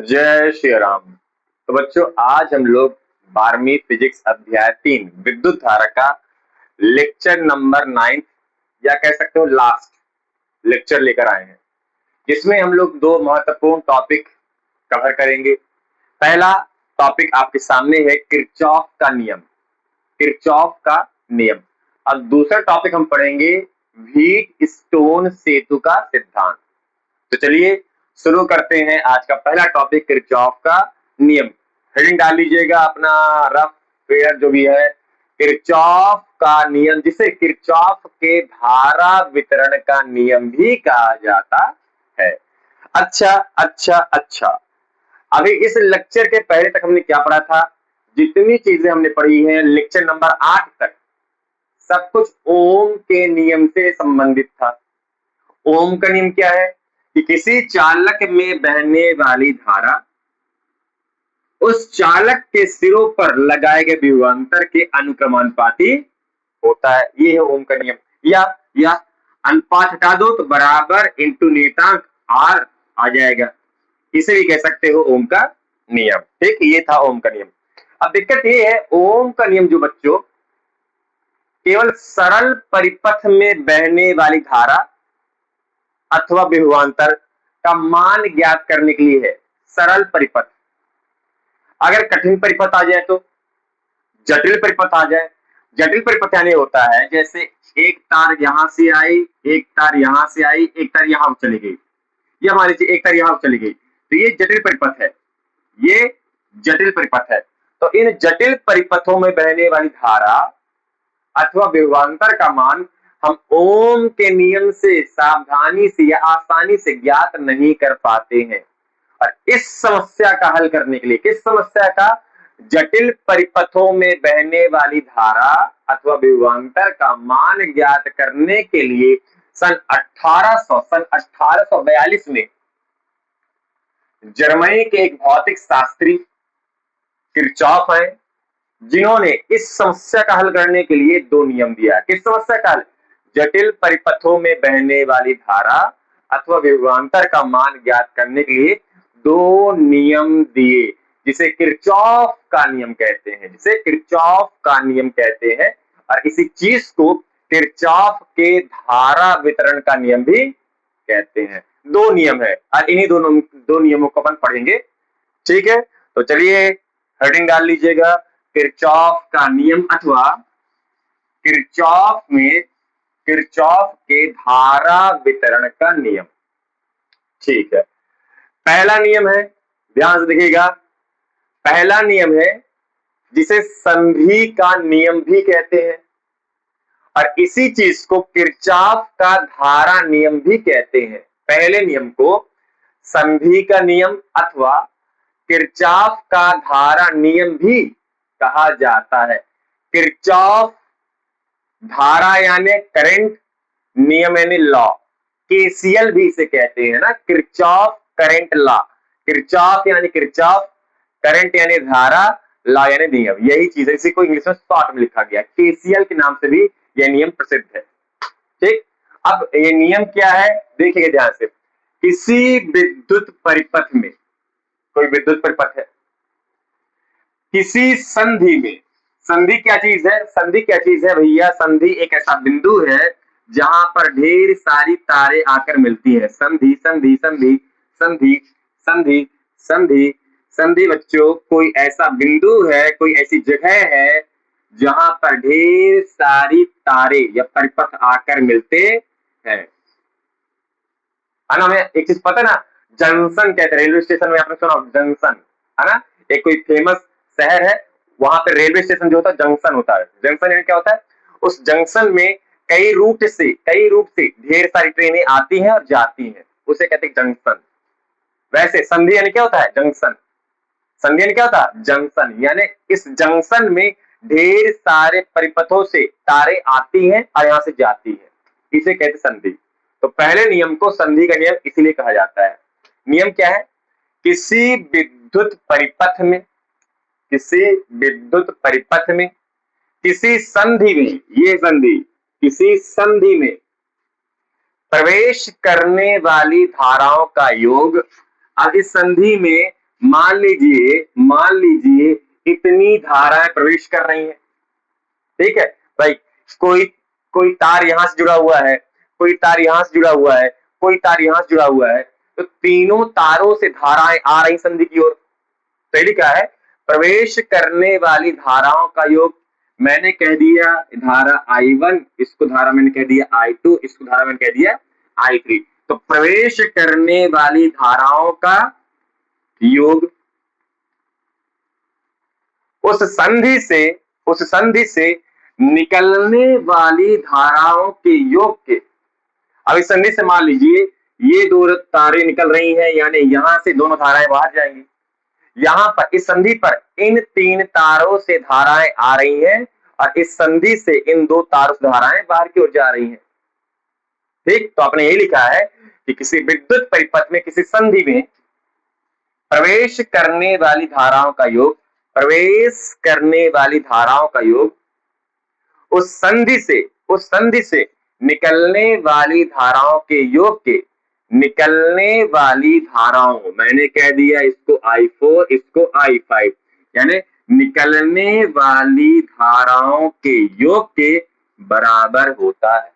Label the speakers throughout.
Speaker 1: जय श्री राम। तो बच्चों, आज हम लोग 12वीं फिजिक्स अध्याय 3 विद्युत धारा का लेक्चर नंबर 9 या कह सकते हो लास्ट लेक्चर लेकर आए हैं, जिसमें हम लोग दो महत्वपूर्ण टॉपिक कवर करेंगे। पहला टॉपिक आपके सामने है किरचॉफ का नियम, किरचॉफ का नियम। अब दूसरा टॉपिक हम पढ़ेंगे व्हीट स्टोन सेतु का सिद्धांत। तो चलिए शुरू करते हैं आज का पहला टॉपिक किरचॉफ का नियम। हेडिंग डाल लीजिएगा अपना रफ पेयर जो भी है, किरचॉफ का नियम, जिसे किरचॉफ के धारा वितरण का नियम भी कहा जाता है। अच्छा अच्छा अच्छा, अभी इस लेक्चर के पहले तक हमने क्या पढ़ा था? जितनी चीजें हमने पढ़ी हैं लेक्चर नंबर 8 तक, सब कुछ ओम के नियम से संबंधित था। ओम का नियम क्या है कि किसी चालक में बहने वाली धारा उस चालक के सिरों पर लगाए गए विभवांतर के अनुक्रमानुपाती होता है। ये है ओम का नियम। या अनुपात हटा दो तो बराबर इंटू नियतांक आर आ जाएगा। इसे भी कह सकते हो ओम का नियम। ठीक, ये था ओम का नियम। अब दिक्कत ये है, ओम का नियम जो बच्चों केवल सरल परिपथ में बहने वाली धारा अथवा विभवांतर का मान ज्ञात करने के लिए है। सरल परिपथ, अगर कठिन परिपथ आ जाए तो, जटिल परिपथ आ जाए। जटिल परिपथ यानी होता है जैसे एक तार यहां से आई, एक तार यहां से आई, एक तार यहां चली गई, या मान लीजिए एक तार यहां चली गई, तो ये जटिल परिपथ है। ये जटिल परिपथ है। तो इन जटिल परिपथों में बहने वाली धारा अथवा विभवांतर का मान हम ओम के नियम से सावधानी से या आसानी से ज्ञात नहीं कर पाते हैं। और इस समस्या का हल करने के लिए, किस समस्या का? जटिल परिपथों में बहने वाली धारा अथवा विभवांतर का मान ज्ञात करने के लिए सन 1842 में जर्मनी के एक भौतिक शास्त्री किरचॉफ हैं, जिन्होंने इस समस्या का हल करने के लिए दो नियम दिया। किस समस्या का हल? जटिल परिपथों में बहने वाली धारा अथवा विभवांतर का मान ज्ञात करने के लिए दो नियम दिए, जिसे किरचॉफ का नियम कहते हैं, जिसे किरचॉफ का नियम कहते हैं। और इसी चीज को किरचॉफ के धारा वितरण का नियम भी कहते हैं। दो नियम है और इन्हीं दो नियमों को अपन पढ़ेंगे। ठीक है, तो चलिए हेडिंग डाल लीजिएगा, किरचॉफ का नियम अथवा किरचॉफ के धारा वितरण का नियम। ठीक है, पहला नियम है, ध्यान से देखिएगा, पहला नियम है जिसे संधि का नियम भी कहते हैं, और इसी चीज को किरचॉफ का धारा नियम भी कहते हैं। पहले नियम को संधि का नियम अथवा किरचॉफ का धारा नियम भी कहा जाता है। किरचॉफ धारा यानी करंट, नियम यानी लॉ, केसीएल भी इसे कहते हैं ना, किरचॉफ करंट लॉ। किरचॉफ यानी किरचॉफ, करंट यानी धारा, लॉ यानी नियम। यही चीज है, इसी को इंग्लिश में शॉर्ट में लिखा गया, केसीएल के नाम से भी यह नियम प्रसिद्ध है। ठीक, अब ये नियम क्या है देखिए ध्यान से। किसी विद्युत परिपथ में, कोई विद्युत परिपथ है, किसी संधि में, संधि क्या चीज है? संधि क्या चीज है भैया? संधि एक ऐसा बिंदु है जहां पर ढेर सारी तारें आकर मिलती है। संधि संधि संधि संधि संधि संधि संधि बच्चों कोई ऐसा बिंदु है, कोई ऐसी जगह है जहां पर ढेर सारी तारें या परिपथ आकर मिलते हैं। है ना? हमें एक चीज पता है ना, जंक्शन कहते हैं। रेलवे स्टेशन में आपने सुना जंक्शन, है ना? एक कोई फेमस शहर है, वहां पे रेलवे स्टेशन जो होता है जंक्शन होता है। जंक्शन यानी क्या होता है? उस जंक्शन में कई रूट से ढेर सारी ट्रेनें आती हैं और जाती हैं, उसे कहते हैं जंक्शन। वैसे संधि यानी क्या होता है? जंक्शन। संधि यानी क्या होता है? जंक्शन। यानी इस जंक्शन में ढेर सारे परिपथों से तारें आती हैं और यहां से जाती है, इसे कहते हैं संधि। तो पहले नियम को संधि का नियम इसीलिए कहा जाता है। नियम क्या है? किसी विद्युत परिपथ में, किसी विद्युत परिपथ में, किसी संधि में, ये संधि, किसी संधि में प्रवेश करने वाली धाराओं का योग। अब इस संधि में मान लीजिए इतनी धाराएं प्रवेश कर रही हैं, ठीक है भाई। कोई कोई तार यहां से जुड़ा हुआ है, कोई तार यहां से जुड़ा हुआ है, कोई तार यहां से जुड़ा हुआ है, तो तीनों तारों से धाराएं आ रही संधि की ओर। तो लिखा है प्रवेश करने वाली धाराओं का योग, मैंने कह दिया धारा I1, इसको धारा मैंने कह दिया I2, इसको धारा मैंने कह दिया I3। तो प्रवेश करने वाली धाराओं का योग उस संधि से निकलने वाली धाराओं के योग के। अब इस संधि से मान लीजिए ये दो तारें निकल रही हैं, यानी यहां से दोनों धाराएं बाहर जाएंगी। यहां पर इस संधि पर इन तीन तारों से धाराएं आ रही हैं और इस संधि से इन दो तारों से धाराएं बाहर की ओर जा रही हैं, ठीक। तो आपने यही लिखा है कि किसी विद्युत परिपथ में, किसी संधि में प्रवेश करने वाली धाराओं का योग, प्रवेश करने वाली धाराओं का योग उस संधि से निकलने वाली धाराओं के योग के, निकलने वाली धाराओं, मैंने कह दिया इसको I4, इसको I5, यानी निकलने वाली धाराओं के योग के बराबर होता है।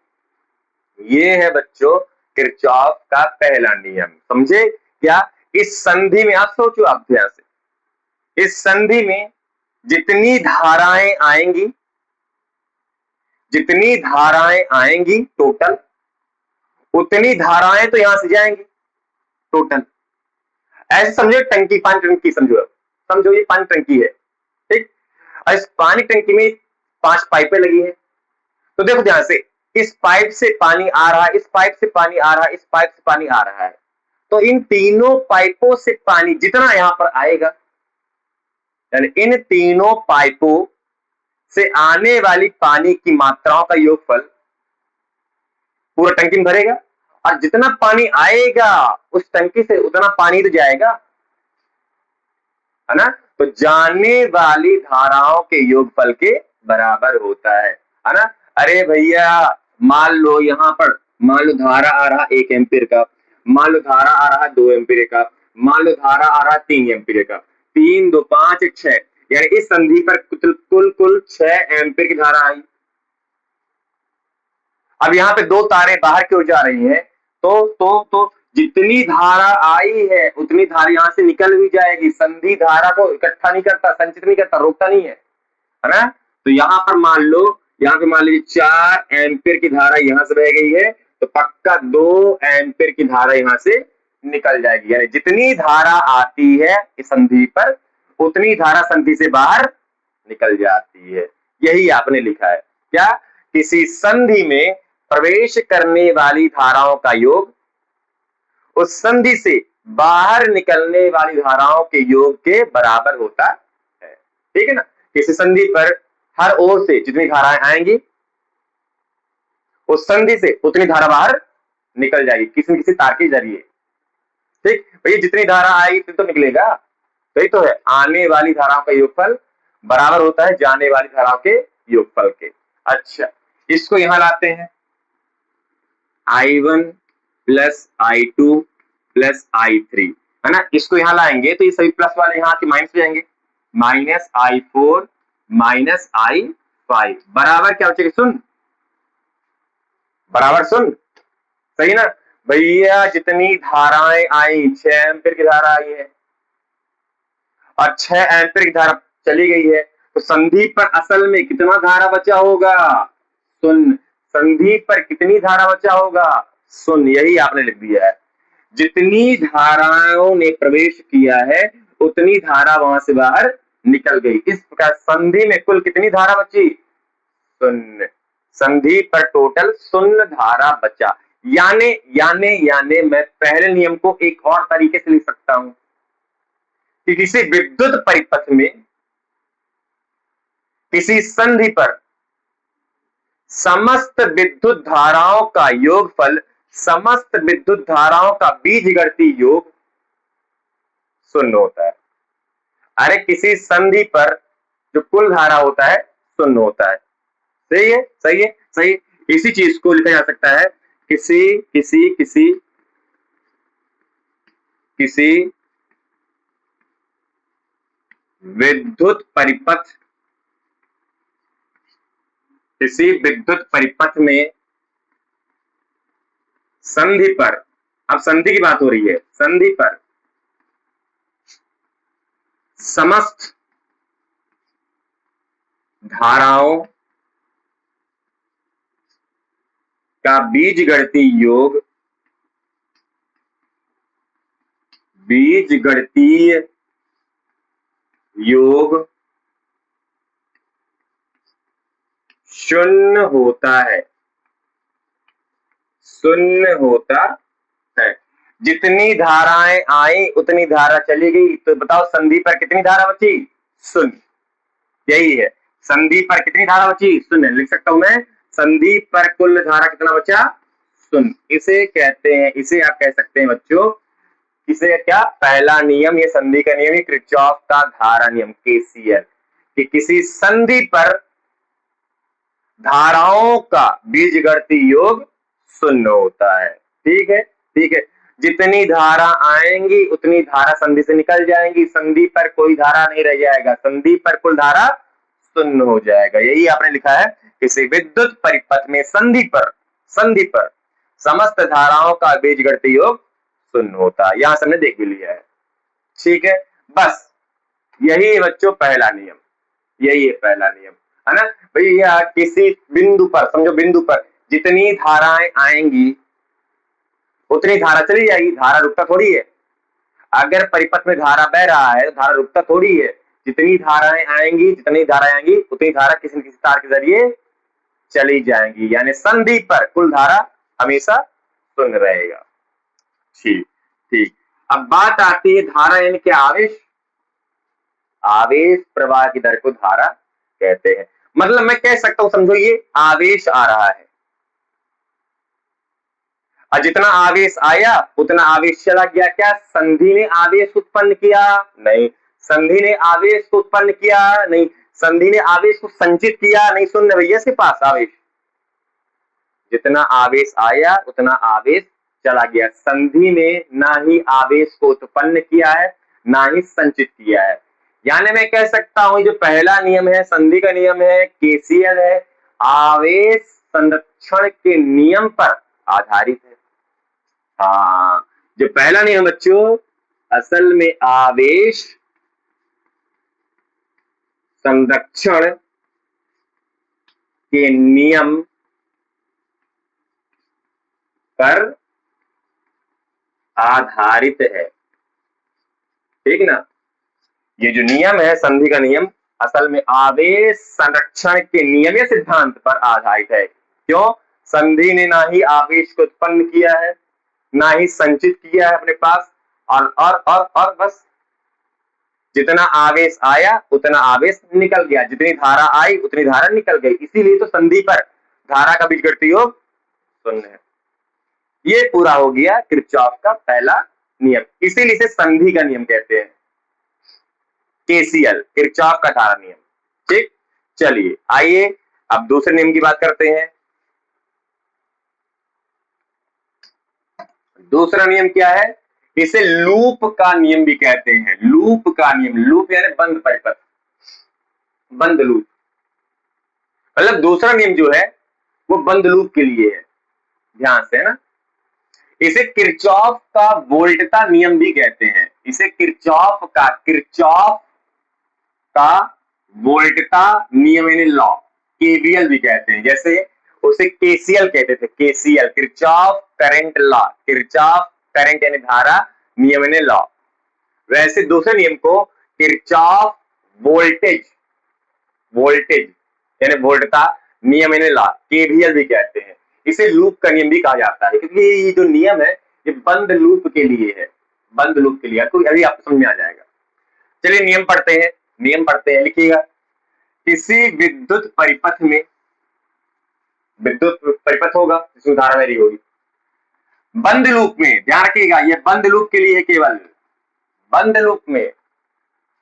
Speaker 1: ये है बच्चों किरचॉफ का पहला नियम, समझे क्या। इस संधि में आप सोचो, आप ध्यान से, इस संधि में जितनी धाराएं आएंगी टोटल, उतनी धाराएं तो यहां से जाएंगी टोटल। ऐसे समझो टंकी, पानी टंकी समझो ये पानी टंकी है, ठीक। और इस पानी टंकी में 5 पाइपें लगी हैं। तो देखो ध्यान से, इस पाइप से पानी आ रहा है, इस पाइप से पानी आ रहा है, इस पाइप से पानी आ रहा है। तो इन तीनों पाइपों से पानी जितना यहां पर आएगा, यानी इन तीनों पाइपों से आने वाली पानी की मात्राओं का योगफल पूरा टंकी में भरेगा, और जितना पानी आएगा उस टंकी से उतना पानी तो जाएगा, है ना। तो जाने वाली धाराओं के योगफल के बराबर होता है ना। अरे भैया मान लो यहां पर, मान लो धारा आ रहा 1 एम्पीयर का, मान लो धारा आ रहा 2 एम्पीयर का, मान लो धारा आ रहा 3 एम्पीयर का, 3 2 5 6, यानी इस संधि पर कुल 6 एम्पीयर की धारा आई। अब यहाँ पे दो तारें बाहर की ओर जा रही हैं, तो जितनी धारा आई है उतनी धारा यहां से निकल भी जाएगी। संधि धारा को इकट्ठा नहीं करता, संचित नहीं करता, रोकता नहीं है ना। तो यहाँ पर मान लीजिए 4 एम्पीयर की धारा यहां से बह गई है, तो पक्का 2 एम्पीयर की धारा यहां से निकल जाएगी। यानी जितनी धारा आती है इस संधि पर, उतनी धारा संधि से बाहर निकल जाती है। यही आपने लिखा है क्या, किसी संधि में प्रवेश करने वाली धाराओं का योग उस संधि से बाहर निकलने वाली धाराओं के योग के बराबर होता है, ठीक है ना। किसी संधि पर हर ओर से जितनी धाराएं आएंगी उस संधि से उतनी धारा बाहर निकल जाएगी किसी न किसी तार के जरिए, ठीक। भैया जितनी धारा आएगी तो निकलेगा, सही तो है। आने वाली धाराओं का योगफल बराबर होता है जाने वाली धाराओं के योगफल के। अच्छा, इसको यहां लाते हैं, I1 plus I2 plus I3, है ना। इसको यहां लाएंगे तो ये सभी प्लस वाले यहां के माइनस हो जाएंगे, माइनस I4 माइनस I5 बराबर क्या बचेगा, सुन बराबर सुन, सही ना भैया। जितनी धाराएं आई, 6 एम्पीयर की धारा आई है और 6 एम्पीयर की धारा चली गई है, तो संधि पर असल में कितना धारा बचा होगा, सुन संधि पर कितनी धारा बचा होगा, सुन यही आपने लिख दिया है। जितनी धाराओं ने प्रवेश किया है उतनी धारा वहां से बाहर निकल गई। इस प्रकार संधि में कुल कितनी धारा बची, शून्य। संधि पर टोटल शून्य धारा बचा। यानी मैं पहले नियम को एक और तरीके से लिख सकता हूं कि किसी विद्युत परिपथ में, किसी संधि पर समस्त विद्युत धाराओं का योगफल, समस्त विद्युत धाराओं का बीजगणितीय योग शून्य होता है। अरे किसी संधि पर जो कुल धारा होता है शून्य होता है, सही है, सही है, सही। इसी चीज को लिखा जा सकता है किसी किसी किसी किसी विद्युत परिपथ, किसी विद्युत परिपथ में संधि पर, अब संधि की बात हो रही है, संधि पर समस्त धाराओं का बीजगणितीय योग, बीजगणितीय योग शून्य होता है, शून्य होता है। जितनी धाराएं आई उतनी धारा चली गई, तो बताओ संधि पर कितनी धारा बची? शून्य। यही है, संधि पर कितनी धारा बची? शून्य। लिख सकता हूं मैं, संधि पर कुल धारा कितना बचा? शून्य। इसे कहते हैं, इसे आप कह सकते हैं बच्चों, इसे क्या? पहला नियम, ये संधि का नियम, किरचॉफ का धारा नियम, केसीएल, कि किसी संधि पर धाराओं का बीजगणितीय योग शून्य होता है। ठीक है, ठीक है। जितनी धारा आएंगी उतनी धारा संधि से निकल जाएंगी, संधि पर कोई धारा नहीं रह जाएगा, संधि पर कुल धारा शून्य हो जाएगा। यही आपने लिखा है, किसी विद्युत परिपथ में संधि पर समस्त धाराओं का बीजगणितीय योग शून्य होता है। यहां से हमने देख भी लिया है। ठीक है, बस यही है बच्चों पहला नियम, यही है पहला नियम, है ना भैया। किसी बिंदु पर, समझो बिंदु पर जितनी धाराएं आएंगी उतनी धारा चली जाएगी, धारा रुकता थोड़ी है। अगर परिपथ में धारा बह रहा है तो धारा रुकता थोड़ी है। जितनी धाराएं आएंगी, जितनी धाराएं आएंगी उतनी धारा किसी न किसी तार के जरिए चली जाएंगी, यानी संधि पर कुल धारा हमेशा शून्य रहेगा। ठीक ठीक। अब बात आती है धारा यानी कि आवेश, आवेश प्रवाह की दर को धारा कहते हैं। मतलब मैं कह सकता हूं, समझो ये आवेश आ रहा है, और जितना आवेश आया उतना आवेश चला गया। क्या संधि ने आवेश उत्पन्न किया? नहीं। संधि ने आवेश को उत्पन्न किया? नहीं। संधि ने आवेश को संचित किया? नहीं। शून्य भैया के पास आवेश, जितना आवेश आया उतना आवेश चला गया। संधि ने ना ही आवेश को उत्पन्न किया है ना ही संचित किया है। यानी मैं कह सकता हूं जो पहला नियम है, संधि का नियम है, केसीएल है, आवेश संरक्षण के नियम पर आधारित है। हाँ, जो पहला नियम बच्चों असल में आवेश संरक्षण के नियम पर आधारित है। ठीक ना, ये जो नियम है संधि का नियम असल में आवेश संरक्षण के नियम या सिद्धांत पर आधारित है। क्यों? संधि ने ना ही आवेश को उत्पन्न किया है ना ही संचित किया है अपने पास, और बस जितना आवेश आया उतना आवेश निकल गया, जितनी धारा आई उतनी धारा निकल गई। इसीलिए तो संधि पर धारा का बीजगणितीय योग शून्य है। ये पूरा हो गया किरचॉफ का पहला नियम, इसीलिए इसे संधि का नियम कहते हैं, केसीएल, किरचॉफ का धारा नियम। ठीक, चलिए आइए अब दूसरे नियम की बात करते हैं। दूसरा नियम क्या है? इसे लूप का नियम भी कहते हैं। लूप का नियम, लूप यानी बंद परिपथ, बंद लूप। मतलब दूसरा नियम जो है वो बंद लूप के लिए है, ध्यान से, है ना। इसे किरचॉफ का वोल्टता नियम भी कहते हैं। इसे किरचॉफ का वोल्टता नियम यानी लॉ, केवीएल भी कहते हैं। जैसे उसे केसीएल कहते थे, KCL, Kirchhoff current law, Kirchhoff current यानी धारा, नियम यानी लॉ। वैसे दूसरे नियम को किरचॉफ वोल्टेज, वोल्टेज यानी वोल्टता नियम यानी लॉ, केवीएल भी कहते हैं। इसे लूप का नियम भी कहा जाता है, क्योंकि ये जो नियम है ये बंद लूप के लिए है, बंद लूप के लिए। तो अभी आपको समझ में आ जाएगा। चलिए नियम पढ़ते हैं, नियम पढ़ते हैं, लिखिएगा। किसी विद्युत परिपथ में, विद्युत परिपथ होगा जिसमें धारा वैरी होगी, बंद लूप में, ध्यान रखिएगा ये बंद लूप के लिए, केवल बंद लूप में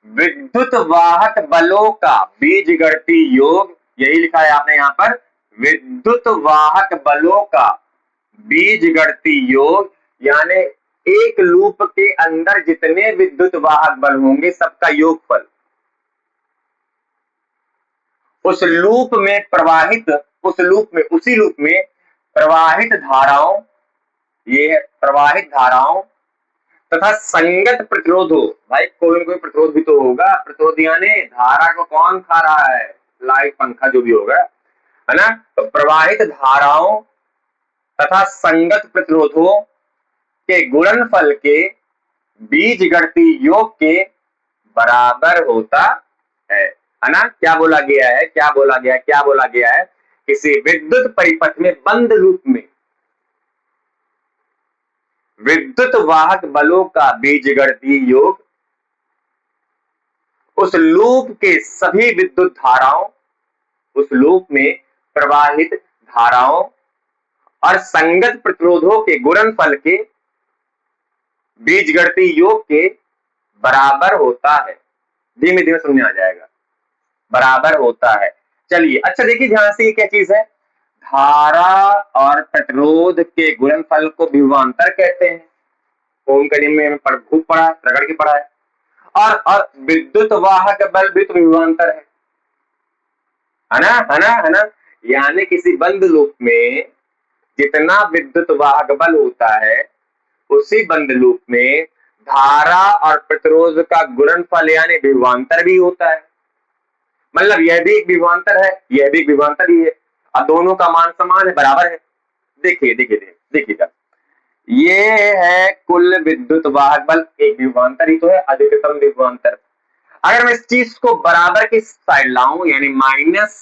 Speaker 1: विद्युत वाहक बलों का बीजगणितीय योग, यही लिखा है आपने यहां पर, विद्युत वाहक बलों का बीजगणितीय योग, यानी एक लूप के अंदर जितने विद्युत वाहक बल होंगे सबका योगफल, उस लूप में प्रवाहित, उसी लूप में प्रवाहित धाराओं, ये है प्रवाहित धाराओं तथा संगत प्रतिरोध हो। भाई कोई ना कोई प्रतिरोध भी तो होगा, प्रतिरोध यानी धारा को कौन खा रहा है, लाइट पंखा जो भी होगा, है ना। तो प्रवाहित धाराओं तथा संगत प्रतिरोधों के गुणनफल के बीजगणितीय योग के बराबर होता है ना। क्या बोला गया है, क्या बोला गया है, क्या बोला गया है, किसी विद्युत परिपथ में बंद लूप में विद्युत वाहक बलों का बीजगणितीय योग उस लूप के सभी विद्युत धाराओं, उस लूप में प्रवाहित धाराओं और संगत प्रतिरोधों के गुणनफल के बीजगणितीय योग के बराबर होता है। धीमे धीमे समझ आ जाएगा, बराबर होता है। चलिए अच्छा देखिए ध्यान से, ये क्या चीज है, धारा और प्रतिरोध के गुणनफल को विभवांतर कहते हैं। ओम के नियम में खूब पढ़ा, रगड़ के पढ़ा है। और विद्युत वाहक बल भी तो विभवांतर है ना, है ना, है ना। यानी किसी बंद लूप में जितना विद्युत वाहक बल होता है, उसी बंद लूप में धारा और प्रतिरोध का गुणनफल यानी विभवांतर भी होता है। मतलब यह भी एक विभवांतर है, यह भी एक विभवांतर ही है, और दोनों का मान समान है, बराबर है। देखिए देखिए देखिएगा, ये है कुल विद्युत वाहक बल, एक विभवांतर ही तो है, अधिकतम विभवांतर। अगर मैं इस चीज को बराबर की साइड लाऊं, यानी माइनस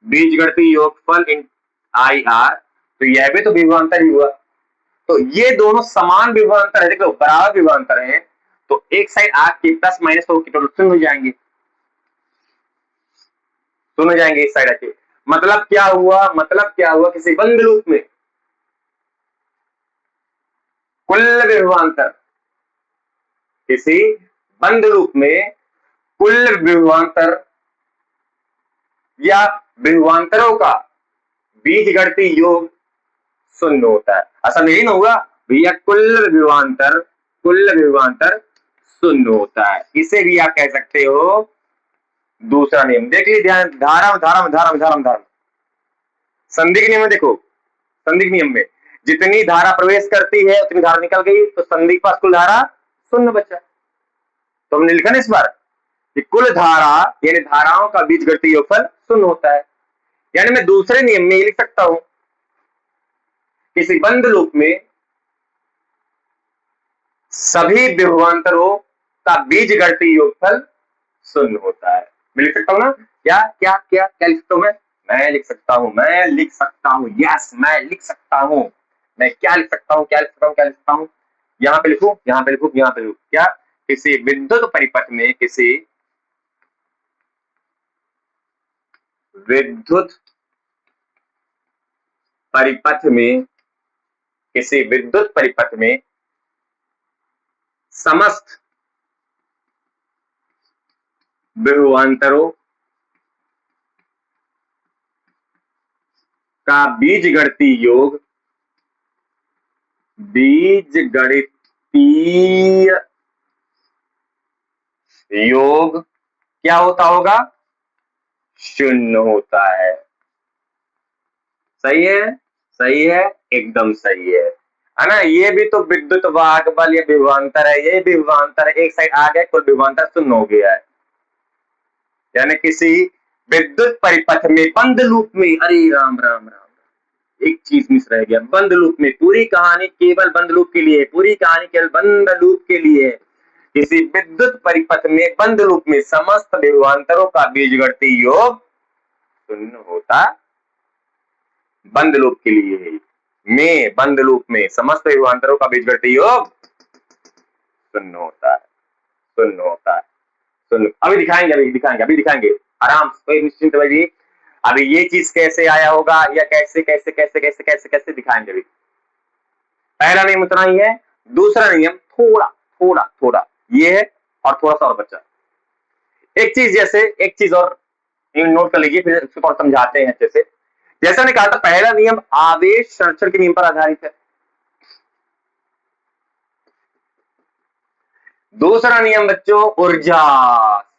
Speaker 1: बीजगणितीय योगफल इन आई आर, तो यह भी तो विभवांतर ही हुआ। तो ये दोनों समान विभवांतर है, देखो बराबर विभवांतर है, तो एक साइड आग की प्लस माइनस हो टोटल शून्य हो जाएंगे, शून्य हो जाएंगे इस साइड आके। मतलब क्या हुआ, मतलब क्या हुआ, किसी बंद लूप में कुल विभवांतर, किसी बंद लूप में कुल विभवांतर या विभवांतरों का बीजगणितीय योग शून्य होता है। ऐसा नहीं ना हुआ भैया, कुल विभवांतर शून्य होता है। इसे भी आप कह सकते हो दूसरा नियम। देख लीजिए ध्यान, धारा धारा धारा धारा धारा संधि नियम में देखो, संधि नियम में जितनी धारा प्रवेश करती है उतनी धारा निकल गई, तो संधि के पास कुल धारा शून्य बचा। तो हमने लिखा ना इस बार कि कुल धारा यानी धाराओं का बीजगणितीय योगफल शून्य होता है। यानी मैं दूसरे नियम में लिख सकता हूं, किसी बंद लूप में सभी विभवांतरों का बीजगणितीय योगफल शून्य होता है। मैं लिख सकता हूं ना, क्या क्या क्या क्या लिख सकता हूं मैं लिख सकता हूं, मैं लिख सकता हूं, यस मैं लिख सकता हूं। मैं क्या लिख सकता हूं, क्या लिख सकता हूं, क्या लिख सकता हूं, यहां पे लिखूं, यहां पे लिखूं, यहां पे लिखूं, क्या, किसी विद्युत परिपथ में, किसी विद्युत परिपथ में, किसी विद्युत परिपथ में समस्त विभवांतरों का बीजगणितीय योग, बीजगणितीय योग क्या होता होगा, शून्य होता है। सही है, सही है, एकदम सही है ना। ये भी तो विद्युत वाहक बल, ये विभवांतर है, ये विभवांतर है, एक साइड आ गया, कुल विभवांतर शून्य हो गया है। यानी किसी विद्युत परिपथ में बंद लूप में, अरे राम राम राम, एक चीज मिस रह गया, बंद लूप में, पूरी कहानी केवल बंद लूप के लिए, पूरी कहानी केवल बंद लूप के लिए। किसी विद्युत परिपथ में बंद लूप में समस्त विभवांतरों का बीजगणितीय योग शून्य होता, बंद लूप के लिए में, बंद लूप में समस्त विभवांतरों का बीजगणितीय योग शून्य होता है, शून्य होता है, शून्य। अभी दिखाएंगे, अभी दिखाएंगे, अभी दिखाएंगे, आराम से निश्चिंत रहिए। अभी ये चीज कैसे आया होगा, या कैसे कैसे कैसे कैसे कैसे कैसे दिखाएंगे। अभी पहला नियम उतना ही है, दूसरा नियम थोड़ा थोड़ा थोड़ा ये है, और थोड़ा सा और बचा एक चीज, जैसे एक चीज और नोट कर लीजिए, फिर उसको और समझाते हैं अच्छे से। जैसा मैंने कहा था, पहला नियम आवेश संरक्षण के नियम पर आधारित है, दूसरा नियम बच्चों ऊर्जा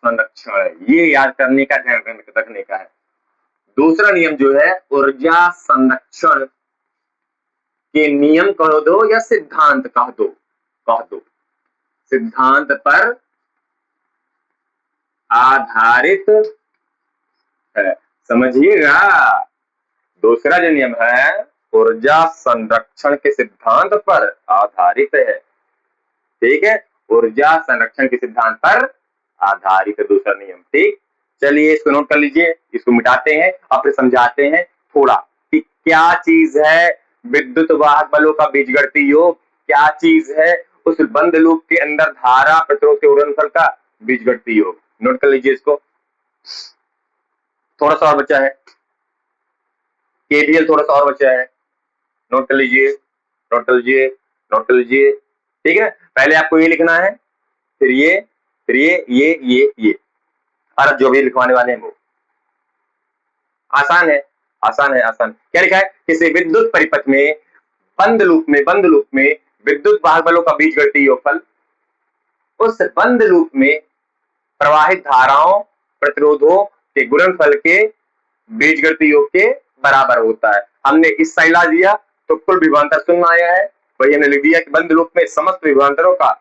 Speaker 1: संरक्षण, ये याद करने का, ध्यान रखने का है। दूसरा नियम जो है ऊर्जा संरक्षण के नियम कह दो या सिद्धांत कह दो, सिद्धांत पर आधारित है, समझिएगा। दूसरा जो नियम है ऊर्जा संरक्षण के सिद्धांत पर आधारित है, ठीक है, ऊर्जा संरक्षण के सिद्धांत पर आधारित है दूसरा नियम। ठीक, चलिए इसको नोट कर लीजिए, इसको मिटाते हैं और फिर समझाते हैं थोड़ा कि क्या चीज है विद्युत वाहक बलों का बीजगणितीय योग, क्या चीज है उस बंद लूप के अंदर धारा प्रतिरोध के गुणनफल का बीजगणितीय योग। नोट कर लीजिए इसको, थोड़ा सा और बचा है, केवीएल थोड़ा सा और बचा है, नोट कर लीजिए, नोट कर लीजिए, नोट कर लीजिए, ठीक है। पहले आपको ये लिखना है, फिर ये, फिर ये और जो भी लिखवाने वाले हैं वो आसान है, आसान है, आसान। क्या लिखा है, किसी विद्युत परिपथ में बंद लूप में विद्युत वाहक बलों का बीजगणितीय योगफल उस बंद लूप में प्रवाहित धाराओं प्रतिरोधों के गुणनफल के बीजगणितीय योग के बराबर होता है। हमने इस साइड ला दिया तो कुल विभवांतर शून्य आया है, वही हमने लिख दिया कि बंद लूप में समस्त विभवांतरों का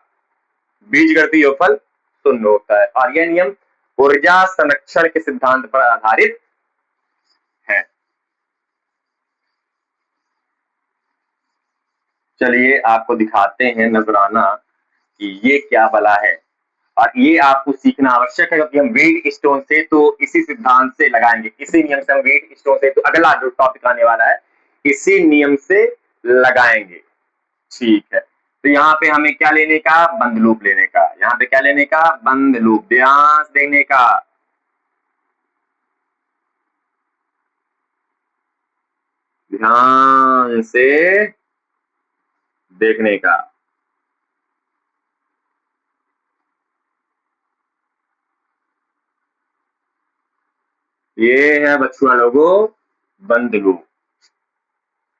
Speaker 1: बीजगणितीय योगफल शून्य होता है। और यह नियम ऊर्जा संरक्षण के सिद्धांत पर आधारित है। चलिए आपको दिखाते हैं नजराना कि ये क्या बला है, और ये आपको सीखना आवश्यक है क्योंकि हम वेट स्टोन से तो इसी सिद्धांत से लगाएंगे, इसी नियम से हम वेट स्टोन से तो अगला जो टॉपिक आने वाला है इसी नियम से लगाएंगे। ठीक है, तो यहाँ पे हमें क्या लेने का, बंद लूप लेने का, यहाँ पे क्या लेने का, बंद लूप, ध्यान देने का। ध्यान से देखने का, ये है बच्चों लोगों बंद लूप,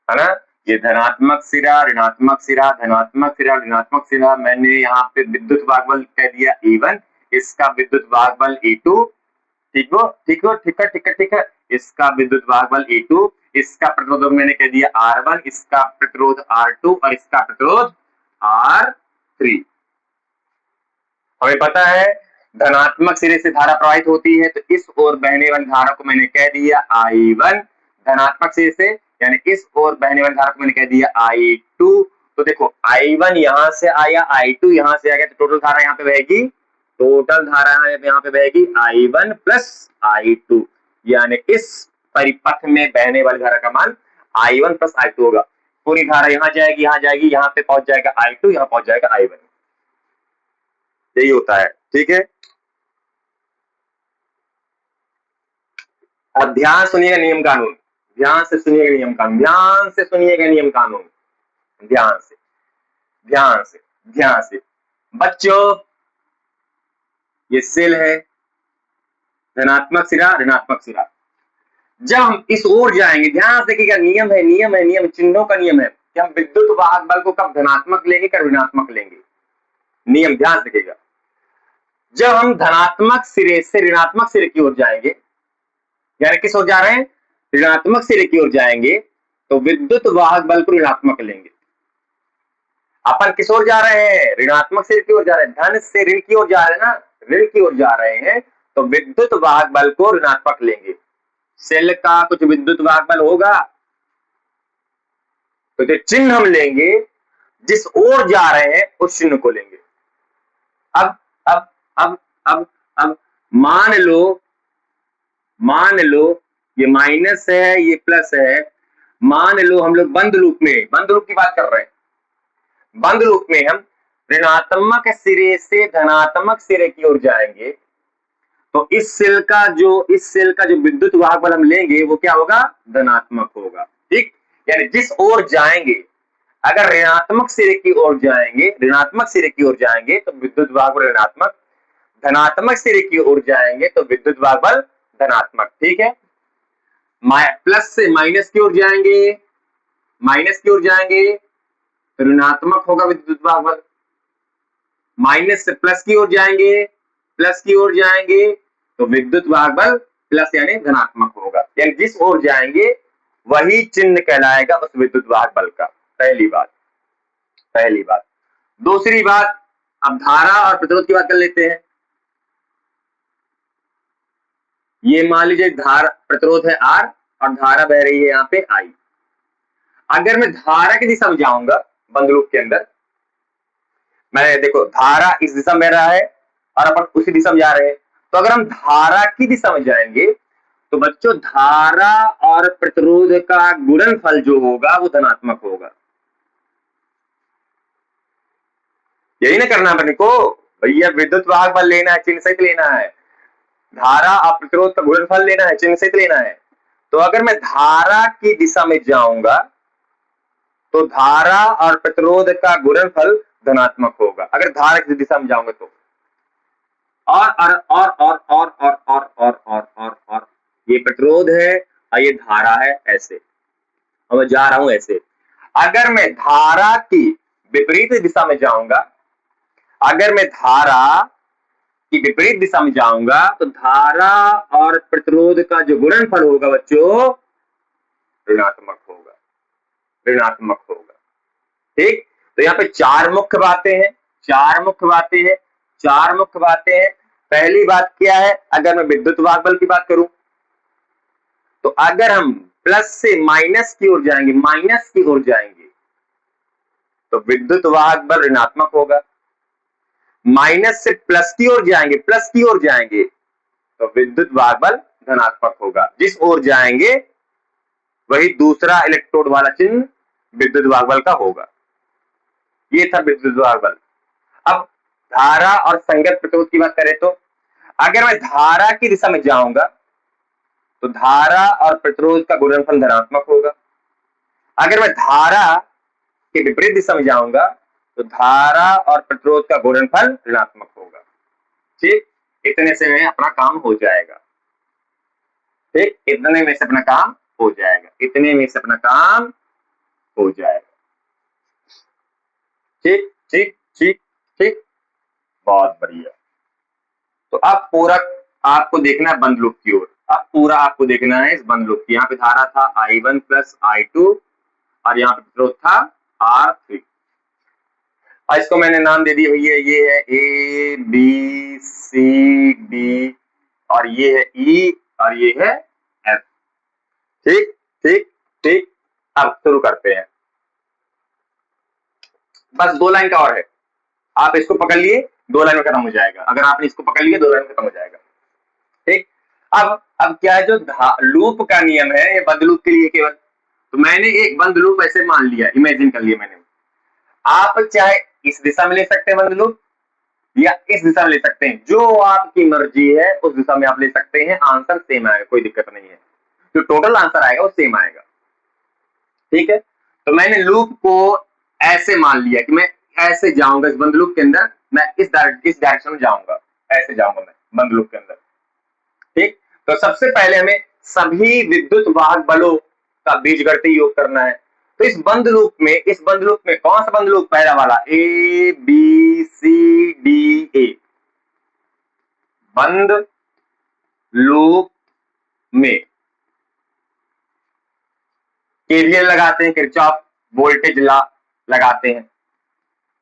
Speaker 1: है ना। ये धनात्मक सिरा, ऋणात्मक सिरा, धनात्मक सिरा, ऋणात्मक सिरा। मैंने यहाँ पे विद्युत वाहक बल कह दिया E1, इसका विद्युत वाहक बल E2, ठीक हो, ठीक हो, ठीक है, ठीक है, ठीक है। इसका विद्युत वाहक बल E2, इसका प्रतिरोध मैंने कह दिया R1, इसका प्रतिरोध R2 और इसका प्रतिरोध R3। हमें पता है धनात्मक सिरे से धारा प्रवाहित होती है, तो इस ओर बहने वाली धारा को मैंने कह दिया I1, धनात्मक सिरे से यानी इस ओर बहने वाली धारा को मैंने कह दिया I2। तो देखो I1 यहां से आया, I2 यहां से आ गया, तो टोटल धारा यहाँ पे बहेगी, टोटल धारा यहाँ पे बहेगी I1 प्लस I2, यानी इस परिपथ में बहने वाली धारा का मान I1 प्लस I2 होगा। पूरी धारा यहाँ जाएगी, यहाँ जाएगी, यहाँ पे पहुंच जाएगा I2, यहाँ पहुंच जाएगा I1, यही होता है, ठीक है। अब ध्यान सुनिएगा नियम कानून, ध्यान से सुनिएगा नियम कानून, ध्यान से सुनिएगा नियम कानून, ध्यान से, ध्यान से, ध्यान से। बच्चों ये सेल है, धनात्मक सिरा, ऋणात्मक सिरा। जब हम इस ओर जाएंगे, ध्यान से देखिएगा, नियम है, नियम है, नियम चिन्हों का नियम है कि हम विद्युत वाहक बल को कब धनात्मक लेंगे, कब ऋणात्मक लेंगे। नियम ध्यान से देखिएगा, जब हम धनात्मक सिरे से ऋणात्मक सिरे की ओर जाएंगे, यानी किस ओर जा रहे हैं, ऋणात्मक सिरे की ओर जाएंगे, तो विद्युत वाहक बल को ऋणात्मक लेंगे। अपन किस ओर जा रहे हैं, ऋणात्मक सिरे की ओर जा रहे हैं, धन से ऋण की ओर जा रहे हैं ना, ऋण की ओर जा रहे हैं, तो विद्युत वाहक बल को ऋणात्मक लेंगे। सेल का कुछ विद्युत वाहक बल होगा तो जो चिन्ह हम लेंगे, जिस ओर जा रहे हैं उस चिन्ह को लेंगे। अब अब अब अब अब मान लो ये माइनस है, ये प्लस है, मान लो हम लोग बंद लूप की बात कर रहे हैं, बंद लूप में हम ऋणात्मक सिरे से धनात्मक सिरे की ओर जाएंगे, तो इस सेल का जो विद्युत वाहक बल हम लेंगे वो क्या होगा, धनात्मक होगा, ठीक। यानी जिस ओर जाएंगे, अगर ऋणात्मक सिरे की ओर जाएंगे, ऋणात्मक सिरे की ओर जाएंगे तो विद्युत वाहक बल ऋणात्मक, धनात्मक सिरे की ओर जाएंगे तो विद्युत वाहक बल धनात्मक, ठीक है। प्लस से माइनस की ओर जाएंगे, माइनस की ओर जाएंगे तो ऋणात्मक होगा विद्युत वाहक बल, माइनस से प्लस की ओर जाएंगे प्लस की ओर जाएंगे तो विद्युत वाहक बल प्लस यानी धनात्मक होगा, यानी जिस ओर जाएंगे वही चिन्ह कहलाएगा उस विद्युत वाहक बल का। पहली बात। दूसरी बात, अब धारा और प्रतिरोध की बात कर लेते हैं। ये मान लीजिए धारा प्रतिरोध है R और धारा बह रही है यहाँ पे I। अगर मैं धारा की दिशा में जाऊंगा बंद लूप के अंदर, मैं देखो धारा इस दिशा में बह रहा है और अपन उसी दिशा में जा रहे हैं, तो अगर हम धारा की दिशा में जाएंगे तो बच्चों धारा और प्रतिरोध का गुणनफल जो होगा वो धनात्मक होगा। यही ना करना अपने को भैया, विद्युत वाहक बल लेना है, चिन्ह सहित लेना है, धारा और प्रतिरोध का गुणनफल लेना है, चिन्ह सहित लेना है। तो अगर मैं धारा की दिशा में जाऊंगा तो धारा और प्रतिरोध का गुणनफल धनात्मक होगा, अगर धारा की दिशा में जाऊंगा तो। और ये प्रतिरोध है और ये धारा है, ऐसे और मैं जा रहा हूं ऐसे। अगर मैं धारा की विपरीत दिशा में जाऊंगा, अगर मैं धारा की विपरीत दिशा में जाऊंगा तो धारा और प्रतिरोध का जो गुणनफल होगा बच्चों ऋणात्मक होगा। ठीक, तो यहाँ पे चार मुख्य बातें हैं। पहली बात क्या है, अगर मैं विद्युत वाहक बल की बात करूं तो अगर हम प्लस से माइनस की ओर जाएंगे तो विद्युत वाहक बल ऋणात्मक होगा। माइनस से प्लस की ओर जाएंगे तो विद्युत वाहक बल धनात्मक होगा। जिस ओर जाएंगे वही दूसरा इलेक्ट्रोड वाला चिन्ह विद्युत वाहक बल का होगा। ये था विद्युत वाहक बल। अब धारा और संगत प्रतिरोध की बात करें तो अगर मैं धारा की दिशा में जाऊंगा तो धारा और प्रतिरोध का गुणनफल धनात्मक होगा। अगर मैं धारा के विपरीत दिशा में जाऊंगा तो धारा और प्रतिरोध का गुणनफल ऋणात्मक होगा। ठीक, इतने से में अपना काम हो जाएगा। ठीक, इतने में से अपना काम हो जाएगा। ठीक, बहुत बढ़िया। तो अब पूरा आपको देखना है बंद लूप की ओर। अब पूरा आपको देखना है इस बंद लूप की। यहाँ पे धारा था I1 प्लस I2 और यहाँ पे प्रतिरोध था R3 और इसको मैंने नाम दे दिया भैया, ये है A B C D और ये है E और ये है F। ठीक, अब शुरू करते हैं। बस 2 लाइन का और है, आप इसको पकड़ लिए 2 लाइन में खत्म हो जाएगा। अगर आपने इसको पकड़ लिया 2 लाइन में खत्म हो जाएगा। ठीक, अब क्या है, जो लूप का नियम है ये बंद लूप के लिए केवल, तो मैंने एक बंद लूप ऐसे मान लिया, इमेजिन कर लिया मैंने। आप चाहे इस दिशा में ले सकते हैं बंद लूप या इस दिशा में ले सकते हैं, जो आपकी मर्जी है उस दिशा में आप ले सकते हैं। आंसर सेम आएगा, कोई दिक्कत नहीं है, जो टोटल आंसर आएगा वो सेम आएगा। ठीक है, तो मैंने लूप को ऐसे मान लिया कि मैं ऐसे जाऊंगा इस बंद लूप के अंदर, मैं इस डायरेक्शन में जाऊंगा, ऐसे जाऊंगा मैं बंद लूप के अंदर। ठीक, तो सबसे पहले हमें सभी विद्युत वाहक बलों का बीजगणितीय योग करना है। तो इस बंद लूप में कौन सा बंद लूप, पहला वाला A B C D A, बंद लूप में केवीएल लगाते हैं, किरचॉफ वोल्टेज लॉ लगाते हैं।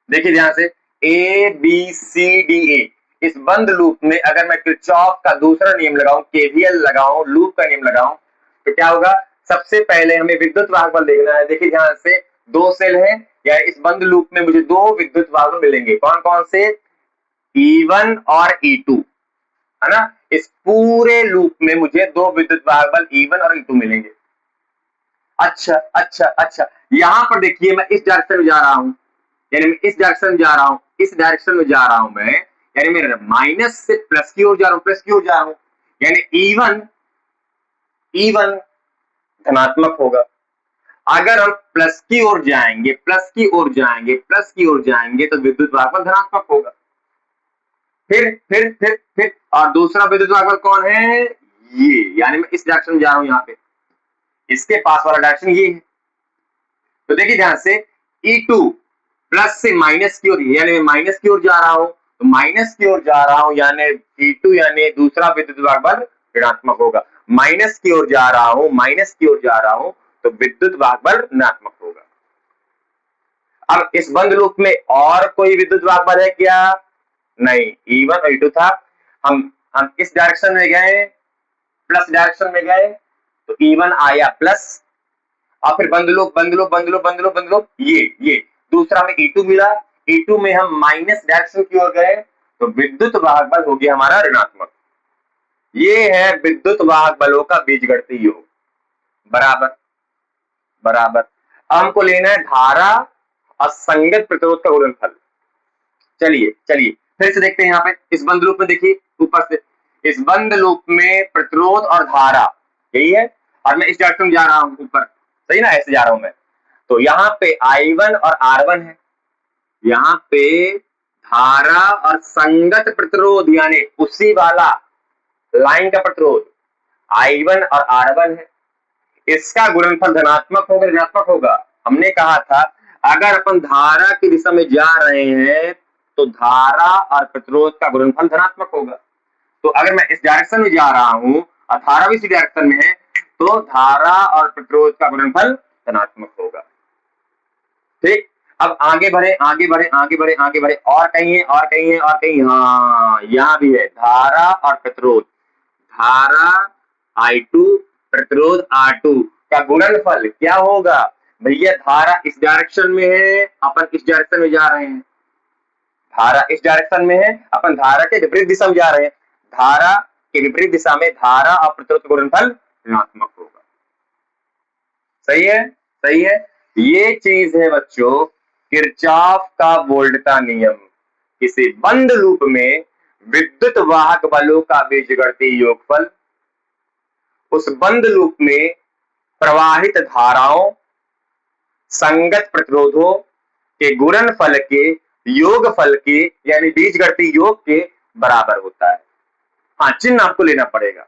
Speaker 1: देखिए ध्यान से, A B C D A, इस बंद लूप में अगर मैं किरचॉफ का दूसरा नियम लगाऊं, केवीएल लगाऊं, लूप का नियम लगाऊं, तो क्या होगा, सबसे पहले हमें विद्युत वाहक बल देखना है। देखिए ध्यान से, 2 सेल हैं, या इस बंद लूप में मुझे 2 विद्युत वाहक बल मिलेंगे। कौन कौन से, E1 और E2, है ना। इस पूरे लूप में मुझे 2 विद्युत वाहक बल E1 और E2 मिलेंगे। अच्छा, यहां पर देखिए मैं इस डायरेक्शन में जा रहा हूं, यानी मैं इस डायरेक्शन में जा रहा हूं, मैं यानी मैं माइनस से प्लस की ओर जा रहा हूं, यानी E1 धनात्मक होगा। अगर हम प्लस की ओर जाएंगे तो विद्युत वाहक बल धनात्मक होगा। फिर और दूसरा विद्युत वाहक बल कौन है, ये, यानी मैं इस डायरेक्शन में जा रहा हूं, यहाँ पे इसके पास वाला डायरेक्शन ये है। तो देखिए ध्यान से, E2 प्लस से माइनस की ओर, यानी मैं माइनस की ओर जा रहा हूं, तो माइनस की ओर जा रहा हूं यानी E2 यानी दूसरा विद्युत वाहक बल ऋणात्मक होगा। माइनस की ओर जा रहा हूं, माइनस की ओर जा रहा हूं तो विद्युत वाहक बल ऋणात्मक होगा। अब इस बंद लूप में और कोई विद्युत वाहक बल है क्या? नहीं, E1 और E2 था। हम किस डायरेक्शन में गए? प्लस डायरेक्शन में गए तो E1 आया प्लस, और फिर बंद लूप बंद लूप बंद लूप बंद लूप बंद लूप, ये दूसरा में E2 मिला। E2 में हम माइनस डायरेक्शन की ओर गए तो विद्युत वाहक बल हो गया हमारा ऋणात्मक। ये है विद्युत वाहक बलों का बीजगणितीय योग। बराबर बराबर। अब हमको लेना है धारा और संगत प्रतिरोध का गुणनफल। चलिए चलिए फिर से देखते हैं यहाँ पे इस बंद लूप में। देखिए ऊपर से इस बंद लूप में प्रतिरोध और धारा यही है, और मैं इस डायरेक्शन में जा रहा हूं ऊपर, सही ना, ऐसे जा रहा हूं मैं। तो यहाँ पे I1 और R1 है, यहाँ पे धारा और संगत प्रतिरोध यानी उसी वाला लाइन का प्रतिरोध I1 और R1 है। इसका गुणनफल धनात्मक होगा ऋणात्मक होगा? हमने कहा था अगर अपन धारा की दिशा में जा रहे हैं तो धारा और प्रतिरोध का गुणनफल धनात्मक होगा। तो अगर मैं इस डायरेक्शन में जा रहा हूं और धारा भी इसी डायरेक्शन में है तो धारा और प्रतिरोध का गुणनफल धनात्मक होगा। ठीक, अब आगे बढ़े आगे बढ़े आगे बढ़े आगे बढ़े, और कहीं है और कहीं है और कहीं, हाँ यहां भी है धारा और प्रतिरोध। धारा I2 प्रतिरोध R2 का गुणनफल क्या होगा? भैया धारा इस डायरेक्शन में है, अपन इस डायरेक्शन में जा रहे हैं। धारा इस डायरेक्शन में है, अपन धारा के विपरीत दिशा में जा रहे हैं। धारा के विपरीत दिशा में धारा और प्रतिरोध का गुणनफल ऋणात्मक होगा। सही है, सही है। ये चीज है बच्चों किरचॉफ का वोल्टता नियम। किसी बंद लूप में विद्युत वाहक बलों का बीजगणितीय योगफल उस बंद लूप में प्रवाहित धाराओं संगत प्रतिरोधों के गुणनफल के योगफल के यानी बीजगणितीय योग के बराबर होता है। हाँ, चिन्ह आपको लेना पड़ेगा।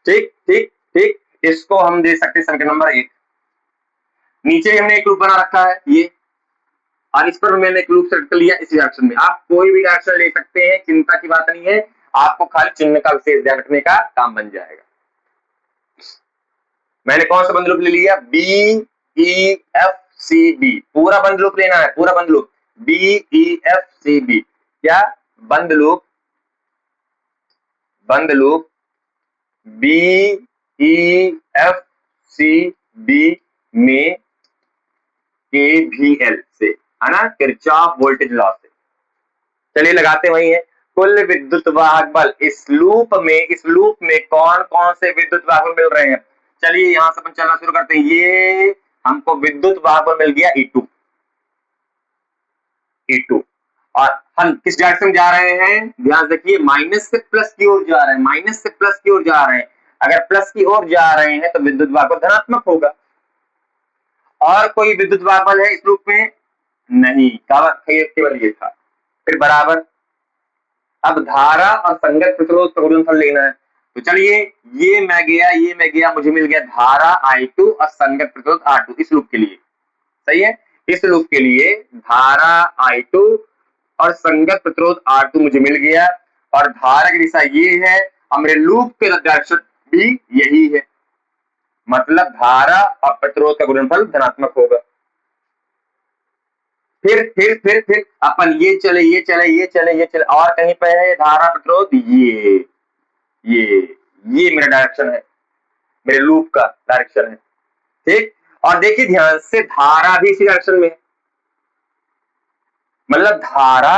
Speaker 1: ठीक ठीक ठीक, इसको हम दे सकते हैं समीकरण नंबर 1। नीचे हमने एक लूप बना रखा है ये, और इस पर मैंने एक लूप सेट कर लिया इस डायरेक्शन में। आप कोई भी डायरेक्शन ले सकते हैं, चिंता की बात नहीं है, आपको खाली चिन्ह का विशेष ध्यान रखने का काम बन जाएगा। मैंने कौन सा बंद लूप ले लिया? BEFCB, पूरा बंद लूप लेना है, पूरा बंद लूप BEFCB। क्या? बंद लूप BEFCB में KVL से, है ना, किरचॉफ वोल्टेज लॉ से। चलिए लगाते वही है। कुल विद्युत वाहक बल इस लूप में कौन कौन से विद्युत वाहक बल मिल रहे हैं? चलिए यहां से अपन चलना शुरू करते हैं। ये हमको विद्युत वाहक बल मिल गया E2। और हम किस डायरेक्शन में जा रहे हैं? ध्यान देखिए, माइनस से प्लस की ओर जा रहे हैं, माइनस से प्लस की ओर जा रहे हैं। अगर प्लस की ओर जा रहे हैं तो विद्युत वाहक बल धनात्मक होगा। और कोई विद्युत वाहक बल है इस लूप में? नहीं, केवल ये था। फिर बराबर। अब धारा और संगत प्रतिरोध का गुणनफल लेना है। तो चलिए ये मैं गया, मुझे मिल गया धारा I2 और संगत प्रतिरोध R2 इस लूप के लिए। सही है, इस लूप के लिए धारा I2 और संगत प्रतिरोध R2 मुझे मिल गया, और धारा की दिशा ये है और मेरे लूप के डायरेक्शन भी यही है, मतलब धारा और प्रतिरोध का गुणनफल धनात्मक होगा। फिर अपन ये चले और कहीं पे है धारा प्रतिरोध, ये मेरा डायरेक्शन है, मेरे लूप का डायरेक्शन है। ठीक, और देखिए ध्यान से धारा भी इसी डायरेक्शन में है, मतलब धारा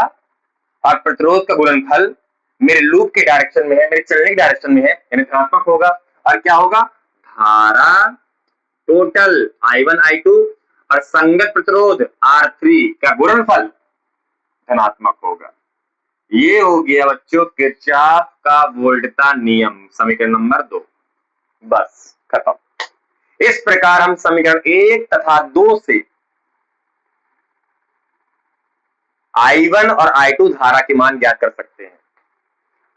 Speaker 1: और प्रतिरोध का गुणनफल मेरे लूप के डायरेक्शन में है, मेरे चलने के डायरेक्शन में है, यानी धनात्मक होगा। और क्या होगा? धारा टोटल I1 I2 और संगत प्रतिरोध R3 का गुणनफल धनात्मक होगा। ये हो गया बच्चों किरचॉफ का वोल्टता नियम, समीकरण नंबर 2। बस खत्म। इस प्रकार हम समीकरण 1 तथा 2 से I1 और I2 धारा के मान ज्ञात कर सकते हैं।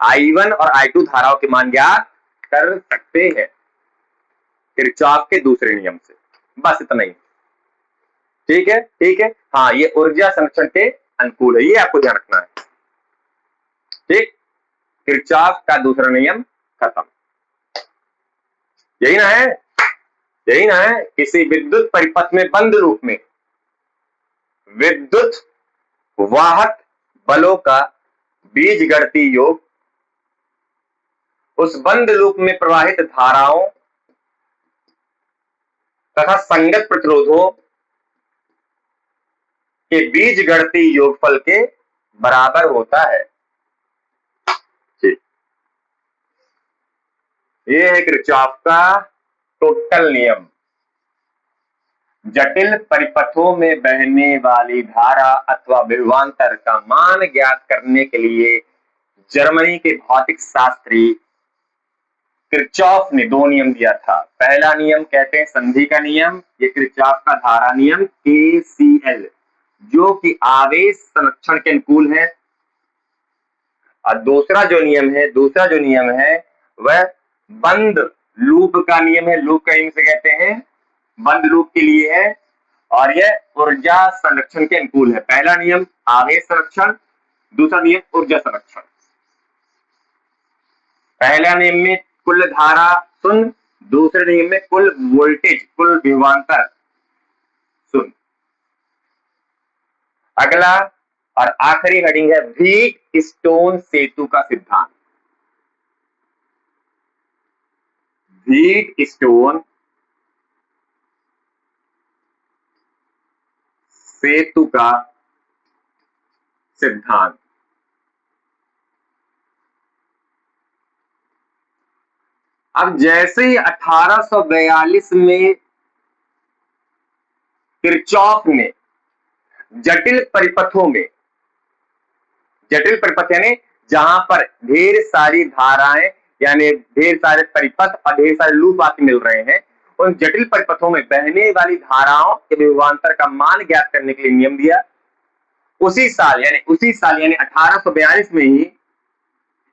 Speaker 1: I1 और I2 धाराओं के मान ज्ञात कर सकते हैं किरचॉफ के दूसरे नियम से। बस इतना ही। ठीक है, ठीक है। हाँ, ये ऊर्जा संरक्षण के अनुकूल है, ये आपको ध्यान रखना है। ठीक, किरचॉफ का दूसरा नियम खत्म। यही ना है, यही ना है। किसी विद्युत परिपथ में बंद लूप में विद्युत वाहक बलों का बीजगणितीय योग उस बंद लूप में प्रवाहित धाराओं तथा संगत प्रतिरोधों के बीजगणितीय योगफल के बराबर होता है। ये है किरचॉफ का टोटल नियम। जटिल परिपथों में बहने वाली धारा अथवा विभवांतर का मान ज्ञात करने के लिए जर्मनी के भौतिक शास्त्री किरचॉफ ने दो नियम दिया था। पहला नियम कहते हैं संधि का नियम, ये किरचॉफ का धारा नियम KCL, जो कि आवेश संरक्षण के अनुकूल है। और दूसरा जो नियम है वह बंद लूप का नियम है। लूप का नियम से कहते हैं बंद लूप के लिए है, और यह ऊर्जा संरक्षण के अनुकूल है। पहला नियम आवेश संरक्षण, दूसरा नियम ऊर्जा संरक्षण। पहला नियम में कुल धारा शून्य, दूसरे नियम में कुल वोल्टेज, कुल विभवांतर शून्य। अगला और आखिरी हेडिंग है व्हीटस्टोन सेतु का सिद्धांत। व्हीटस्टोन सेतु का सिद्धांत। अब जैसे ही 1842 में किरचॉफ ने जटिल परिपथ यानी जहां पर ढेर सारी धाराएं यानी ढेर सारे परिपथ और ढेर सारे लूप आके मिल रहे हैं, उन जटिल परिपथों में बहने वाली धाराओं के विभवांतर का मान ज्ञात करने के लिए नियम दिया। उसी साल यानी 1842 में ही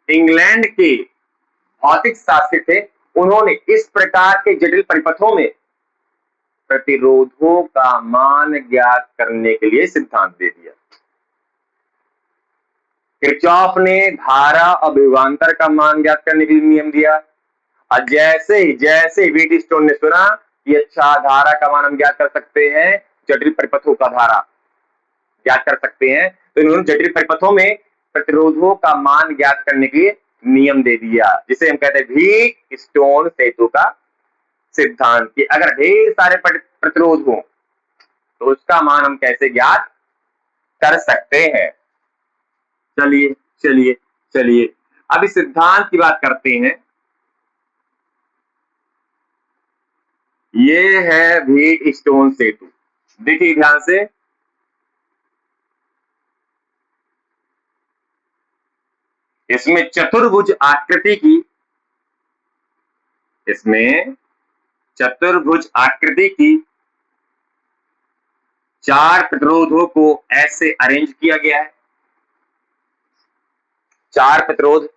Speaker 1: इंग्लैंड के भौतिक शास्त्री थे, उन्होंने इस प्रकार के जटिल परिपथों में प्रतिरोधों का मान ज्ञात करने के लिए सिद्धांत दे दिया। किरचॉफ ने धारा और विभवांतर का मान ज्ञात करने के लिए नियम दिया, और जैसे व्हीटस्टोन ने सुना कि अच्छा धारा का मान हम ज्ञात कर सकते हैं, जटिल परिपथों का धारा ज्ञात कर सकते हैं, तो इन्होंने जटिल परिपथों में प्रतिरोधों का मान ज्ञात करने के लिए नियम दे दिया, जिसे हम कहते हैं व्हीटस्टोन सेतु का सिद्धांत। कि अगर ढेर सारे प्रतिरोध हो तो उसका मान हम कैसे ज्ञात कर सकते हैं। चलिए अब इस सिद्धांत की बात करते हैं। ये है व्हीटस्टोन सेतु, देखिए ध्यान से। इसमें चतुर्भुज आकृति की 4 प्रतिरोधों को ऐसे अरेंज किया गया है। 4 प्रतिरोध,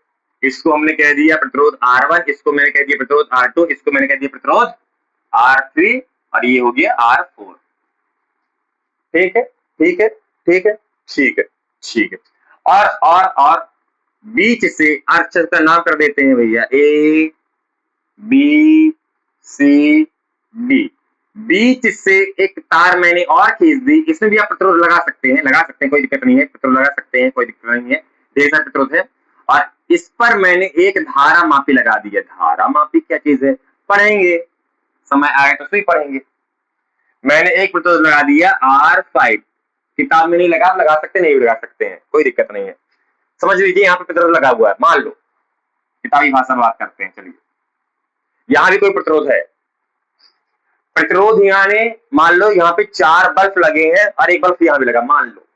Speaker 1: इसको हमने कह दिया प्रतिरोध R1, इसको मैंने कह दिया प्रतिरोध R2, इसको मैंने कह दिया प्रतिरोध R3, और ये हो गया R4। ठीक है। और बीच से अक्षर का नाम कर देते हैं भैया, A B C D। बीच से एक तार मैंने और खींच दी, इसमें भी आप प्रतिरोध लगा सकते हैं, कोई दिक्कत नहीं है, प्रतिरोध लगा सकते हैं, कोई दिक्कत नहीं है, ढेर सारे प्रतिरोध है। और इस पर मैंने एक धारा मापी लगा दी है। धारा मापी क्या चीज है, पढ़ेंगे, समय आए तो सही पढ़ेंगे। मैंने एक प्रतिरोध लगा दिया R5, किताब में नहीं लगा सकते, नहीं लगा सकते हैं, कोई दिक्कत नहीं है। समझ लीजिए यहाँ पे प्रतिरोध लगा हुआ है, मान लो किताबी भाषा में बात करते हैं। चलिए यहां भी कोई प्रतिरोध है, प्रतिरोध यानी मान लो यहाँ पे 4 बल्ब लगे हैं और एक बल्ब यहाँ भी लगा, मान लो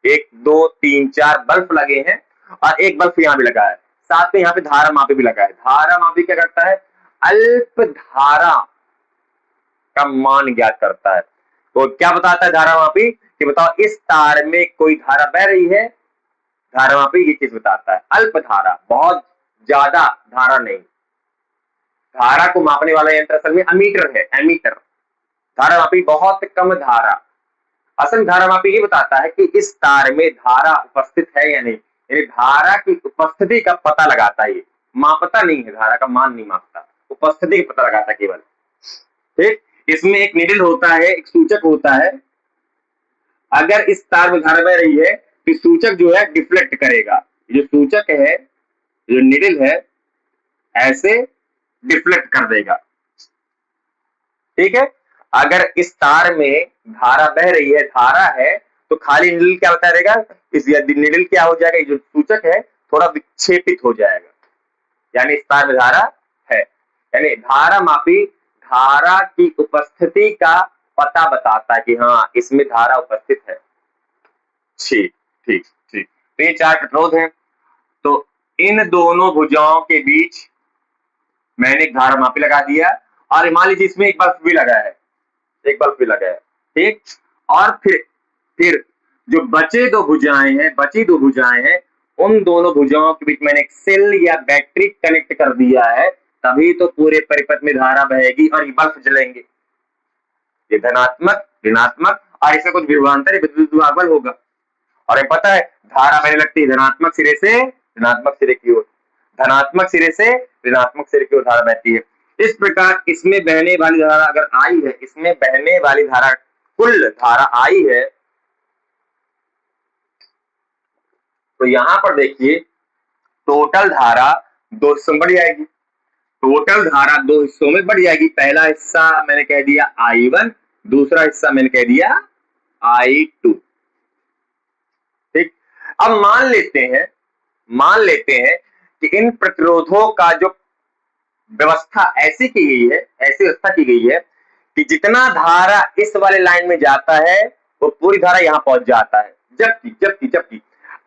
Speaker 1: 1 2 3 4 बल्ब लगे हैं और एक बल्ब यहाँ भी लगा है, साथ में यहाँ पे धारा मापी भी लगा है। धारा मापी क्या करता है, अल्प धारा का मान ज्ञात करता है। तो क्या बताता है धारा मापी, कि बताओ इस तार में कोई धारा बह रही है, धारा मापी ये चीज बताता है। अल्प धारा, बहुत ज्यादा धारा नहीं। धारा को मापने वाला यंत्र असल में अमीटर है, एमीटर। धारा मापी बहुत कम धारा, असल धारामापी ये बताता है कि इस तार में धारा उपस्थित है या नहीं, यानी धारा की उपस्थिति का पता लगाता है। ये मापता नहीं है, धारा का मान नहीं मापता, उपस्थिति का पता लगाता केवल। ठीक, इसमें एक निडल होता है, एक सूचक होता है। अगर इस तार में धारा बह रही है तो सूचक जो है डिफ्लेक्ट करेगा। जो सूचक है, जो निडल है, ऐसे डिफ्लेक्ट कर देगा। ठीक है, अगर इस तार में धारा बह रही है, धारा है, तो खाली निडल क्या बता रहेगा, इस निडल क्या हो जाएगा, जो सूचक है थोड़ा विक्षेपित हो जाएगा, यानी इस तार में धारा है। यानी धारा मापी धारा की उपस्थिति का पता बताता है कि हाँ इसमें धारा उपस्थित है। ठीक ठीक ठीक, तो ये 4 प्रतिरोध हैं। तो इन दोनों भुजाओं के बीच मैंने एक धारा मापी लगा दिया, और मान लीजिए इसमें एक बल्ब भी लगा है, एक बल्ब भी लगा है। ठीक, और फिर जो बची दो भुजाएं हैं, उन दोनों भुजाओं के बीच मैंने एक सेल या बैटरी कनेक्ट कर दिया है, तभी तो पूरे परिपथ में धारा बहेगी और ये बल्ब जलेंगे। ये धनात्मक ऋणात्मक और इससे कुछ विभवांतर विद्युत विभाजन होगा। और ये पता है धारा बहने लगती है धनात्मक सिरे से ऋणात्मक सिरे की ओर, धनात्मक सिरे से ऋणात्मक सिरे की ओर धारा बहती है। इस प्रकार इसमें बहने वाली धारा अगर आई है, इसमें बहने वाली धारा कुल धारा आई है, तो यहां पर देखिए टोटल धारा 2 हिस्सों में बढ़ जाएगी। टोटल धारा 2 हिस्सों में बढ़ जाएगी। पहला हिस्सा मैंने कह दिया I1, दूसरा हिस्सा मैंने कह दिया I2। ठीक, अब मान लेते हैं कि इन प्रतिरोधों का जो व्यवस्था ऐसी की गई है, ऐसी व्यवस्था की गई है कि जितना धारा इस वाले लाइन में जाता है वो पूरी धारा यहां पहुंच जाता है। जबकि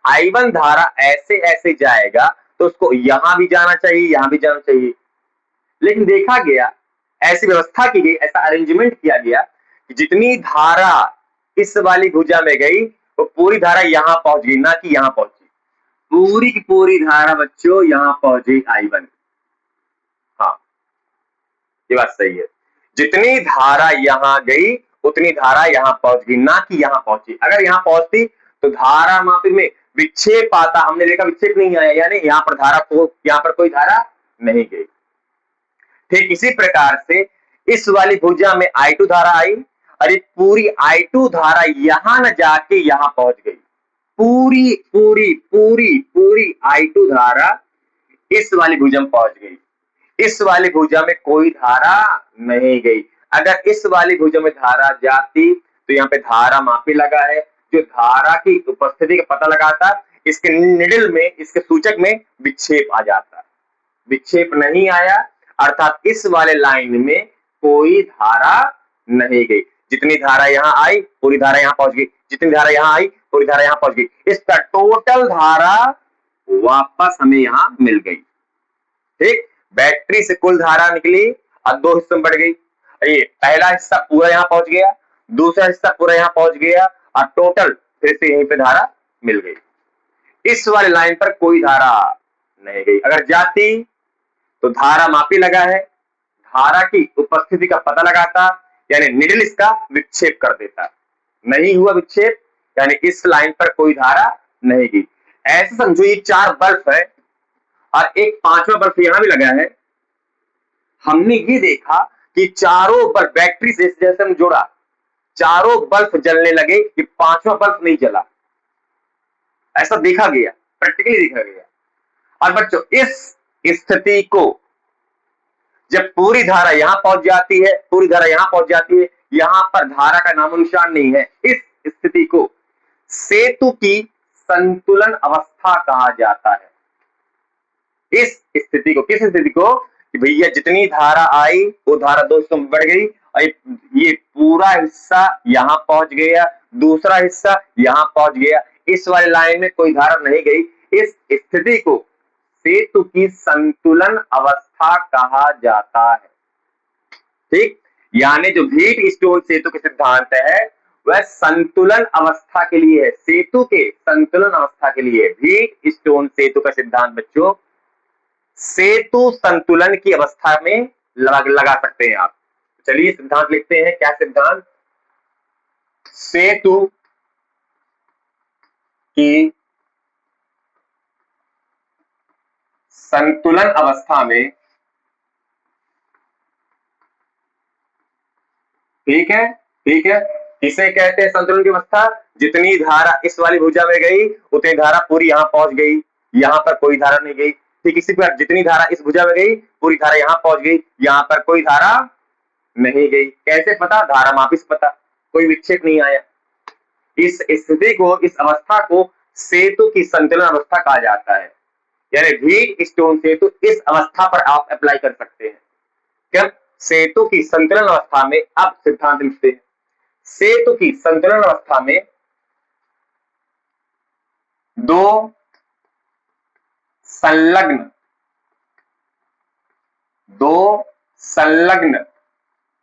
Speaker 1: I1 धारा ऐसे ऐसे जाएगा तो उसको यहां भी जाना चाहिए, यहां भी जाना चाहिए। लेकिन देखा गया, ऐसी व्यवस्था की गई, ऐसा अरेंजमेंट किया गया कि जितनी धारा इस वाली भुजा में गई वो पूरी धारा यहां पहुंच गई, ना कि यहां पहुंची। पूरी की पूरी धारा बच्चों यहां पहुंची I1। हाँ, ये बात सही है। जितनी धारा यहां गई उतनी धारा यहां पहुंच गई, ना कि यहां पहुंची। अगर यहां पहुंचती तो धारा मापी में विक्षेप आता, हमने देखा विक्षेप नहीं आया, यानी यहां पर यहां पर कोई धारा नहीं गई। ठीक इसी प्रकार से इस वाली भुजा में I2 धारा आई, और ये पूरी I2 धारा यहां न जाके यहां पहुंच गई। पूरी पूरी पूरी पूरी I2 धारा इस वाली भुजा में पहुंच गई। इस वाली भुजा में कोई धारा नहीं गई। अगर इस वाली भुजा में धारा जाती तो यहाँ पे धारा मापी लगा है, जो धारा की उपस्थिति का पता लगाता। इसके निडल में, इसके सूचक में विक्षेप आ जाता। विक्षेप नहीं आया, अर्थात इस वाले लाइन में कोई धारा नहीं गई। जितनी धारा यहां आई पूरी धारा यहां पहुंच गई, जितनी धारा यहां आई पूरी धारा यहां पहुंच गई। इसका टोटल धारा वापस हमें यहां मिल गई। ठीक, बैटरी से कुल धारा निकली और 2 हिस्सों में बढ़ गई। ये पहला हिस्सा पूरा यहां पहुंच गया, दूसरा हिस्सा पूरा यहां पहुंच गया, और टोटल फिर से यहीं पे धारा मिल गई। इस वाले लाइन पर कोई धारा नहीं गई। अगर जाती तो धारा मापी लगा है, धारा की उपस्थिति का पता लगाता, यानी निडल इसका विक्षेप कर देता। नहीं हुआ विक्षेप, यानी इस लाइन पर कोई धारा नहीं गई। ऐसे समझो ये 4 बल्ब है और एक 5वां बल्ब यहां भी लगा है। हमने ये देखा कि चारों बल्ब बैटरी से जैसे हम जोड़ा, चारों बल्ब जलने लगे, कि 5वां बल्ब नहीं जला। ऐसा देखा गया, प्रैक्टिकली देखा गया। और बच्चों इस स्थिति को जब पूरी धारा यहां पहुंच जाती है, पूरी धारा यहां पहुंच जाती है, यहां पर धारा का नामोनिशान नहीं है, इस स्थिति को सेतु की संतुलन अवस्था कहा जाता है। इस स्थिति को, किस स्थिति को, कि भैया जितनी धारा आई वो धारा 2 हिस्सों में बढ़ गई, और ये पूरा हिस्सा यहां पहुंच गया, दूसरा हिस्सा यहां पहुंच गया, इस वाले लाइन में कोई धारा नहीं गई। इस स्थिति को सेतु की संतुलन अवस्था कहा जाता है। ठीक, यानी जो व्हीट स्टोन सेतु के सिद्धांत है वह संतुलन अवस्था के लिए है, सेतु के संतुलन अवस्था के लिए। व्हीट स्टोन सेतु का सिद्धांत बच्चों सेतु संतुलन की अवस्था में लगा सकते हैं आप। चलिए सिद्धांत लिखते हैं। क्या सिद्धांत? सेतु की संतुलन अवस्था में, ठीक है, ठीक है, इसे कहते हैं संतुलन की अवस्था। जितनी धारा इस वाली भुजा में गई उतनी धारा पूरी यहां पहुंच गई, यहां पर कोई धारा नहीं गई। ठीक इसी प्रकार जितनी धारा इस भुजा में गई पूरी धारा यहां पहुंच गई, यहां पर कोई धारा नहीं गई। कैसे पता? धारा मापी से पता, कोई विक्षेप नहीं आया। इस स्थिति को, इस अवस्था को सेतु की संतुलन अवस्था कहा जाता है। यानी व्हीट स्टोन सेतु इस अवस्था पर आप अप्लाई कर सकते हैं। जब सेतु की संतुलन अवस्था में, अब सिद्धांत लिखते हैं, सेतु की संतुलन अवस्था में दो संलग्न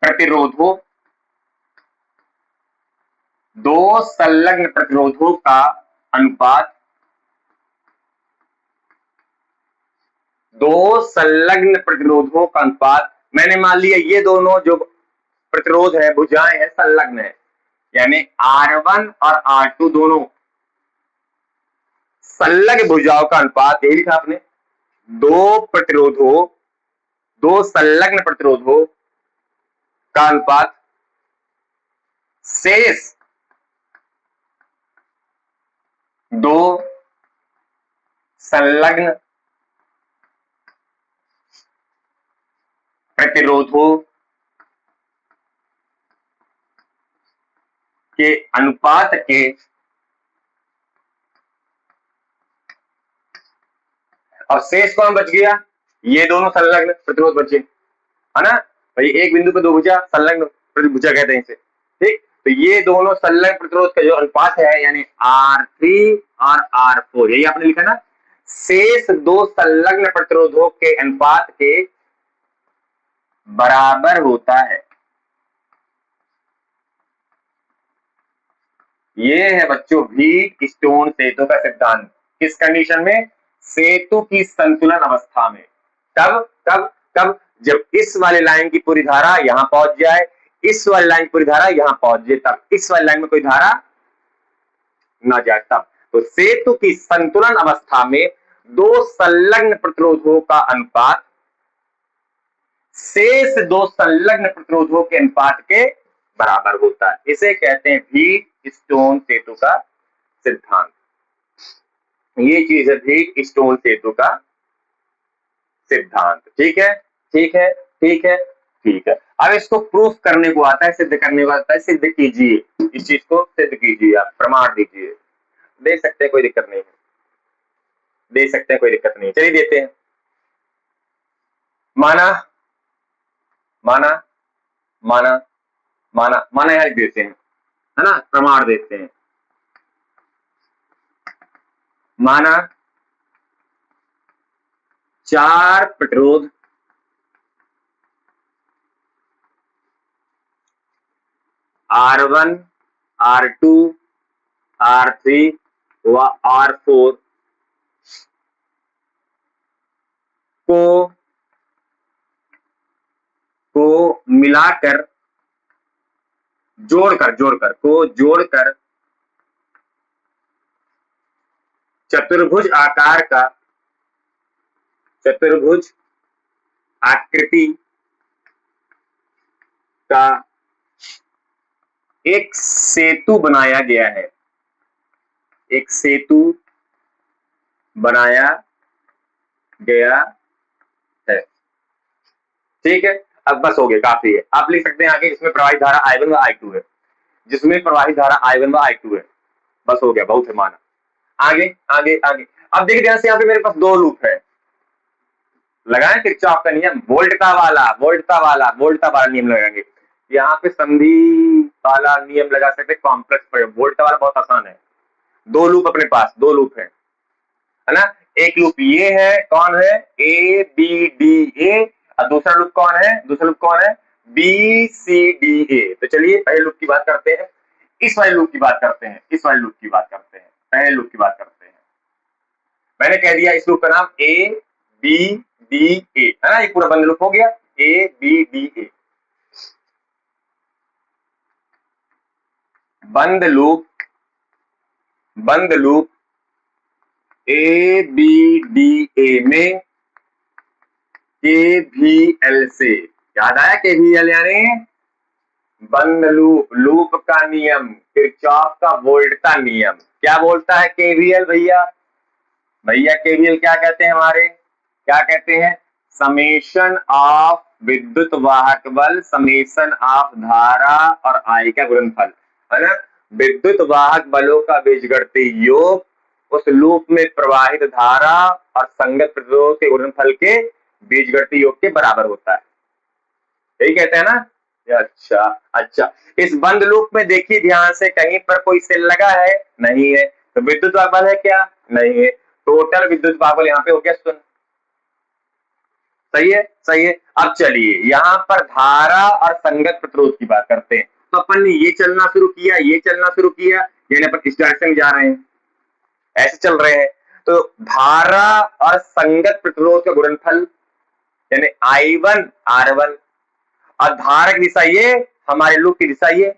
Speaker 1: प्रतिरोधों, दो संलग्न प्रतिरोधों का अनुपात, दो संलग्न प्रतिरोधों का अनुपात। मैंने मान लिया ये दोनों जो प्रतिरोध है, भुजाएं हैं, संलग्न है, यानी R1 और R2 दोनों संलग्न भुजाओं का अनुपात। यही लिखा आपने, दो प्रतिरोधों, दो संलग्न प्रतिरोधों का अनुपात शेष दो संलग्न प्रतिरोधों के अनुपात के और शेष कौन बच गया? ये दोनों संलग्न प्रतिरोध बचे, है ना भाई। एक बिंदु पे दो भुजा, संलग्न भुजा कहते हैं इसे, ठीक। तो ये दोनों संलग्न प्रतिरोध का जो अनुपात है, यानी R3 और R4, यही आपने लिखा ना, शेष दो संलग्न प्रतिरोधों के अनुपात के बराबर होता है। ये है बच्चों व्हीट स्टोन सेतु का सिद्धांत। किस कंडीशन में? सेतु की संतुलन अवस्था में। कब कब कब? जब इस वाले लाइन की पूरी धारा यहां पहुंच जाए, इस वाली लाइन की पूरी धारा यहां पहुंच जाए, तब इस वाली लाइन में कोई धारा ना जाए तब। तो सेतु की संतुलन अवस्था में दो संलग्न प्रतिरोधों का अनुपात शेष दो संलग्न प्रतिरोधों के अनुपात के बराबर होता है। इसे कहते हैं व्हीट स्टोन सेतु का सिद्धांत। ये चीज है व्हीट स्टोन सेतु का सिद्धांत। ठीक है, ठीक है, ठीक है, ठीक है। अब इसको प्रूफ करने को आता है, सिद्ध करने को आता है। सिद्ध कीजिए, इस चीज को सिद्ध कीजिए, आप प्रमाण दीजिए। दे सकते हैं, कोई दिक्कत नहीं है, दे सकते हैं, कोई दिक्कत नहीं। चलिए देते हैं। माना माना माना माना माना यहां देते हैं, है ना, प्रमाण देते हैं। माना 4 प्रतिरोध R1, R2, R3 व R4 को मिलाकर, जोड़कर चतुर्भुज आकृति का एक सेतु बनाया गया है, एक सेतु बनाया गया है। ठीक है, अब बस हो गया, काफी है। आप लिख सकते हैं आगे, जिसमें प्रवाहित धारा I1 व I2 है, जिसमें प्रवाहित धारा I1 व I2 है। बस हो गया, बहुत है। माना आगे आगे आगे। अब देखिए ध्यान से, यहाँ पे मेरे पास दो लूप है। लगाएं किरचॉफ का नियम, वोल्टता वाला नियम लगाएंगे। यहाँ पे संधि वाला नियम लगा सकते, कॉम्प्लेक्स पर। वोल्टता वाला बहुत आसान है। दो लूप अपने पास, दो लूप है ना। एक लूप ये है, कौन है? A B D A। और दूसरा लूप कौन है? दूसरा लूप कौन है? B C D A। तो चलिए पहले लूप की बात करते हैं, इस वाले लूप की बात करते हैं, इस वाले लूप की बात करते हैं, पहले लूप की बात करते हैं। मैंने कह दिया इस लूप का नाम A B D A, है ना। ये पूरा बंद लूप हो गया, A B D A। बंद loop A B D A में KVL से, याद आया KVL यानी बंद लूप का नियम, किरचॉफ का वोल्टता नियम। क्या बोलता है KVL भैया? KVL क्या कहते हैं हमारे, क्या कहते हैं? समेशन ऑफ विद्युत वाहक बल समेशन ऑफ धारा और आई का गुणनफल, है ना। विद्युत वाहक बलों का बीजगणितीय योग उस लूप में प्रवाहित धारा और संगत प्रतिरोध के गुणनफल के बीजगणितीय योग के बराबर होता है, यही कहते हैं ना। अच्छा अच्छा, इस बंद लूप में देखिए ध्यान से, कहीं पर कोई सेल लगा है? नहीं है। तो विद्युत वाहक बल है क्या? नहीं है। टोटल विद्युत वाहक बल यहाँ पे हो गया शून्य। सही है, सही है। अब चलिए यहाँ पर धारा और संगत प्रतिरोध की बात करते हैं। तो अपन ने ये चलना शुरू किया, ये चलना शुरू किया, यानी अपन इस डायरेक्शन में जा रहे हैं, ऐसे चल रहे हैं। तो धारा और संगत प्रतिरोध का गुणनफल यानी I1 R1, और धारा की दिशा ये, हमारे लूप की दिशा ये,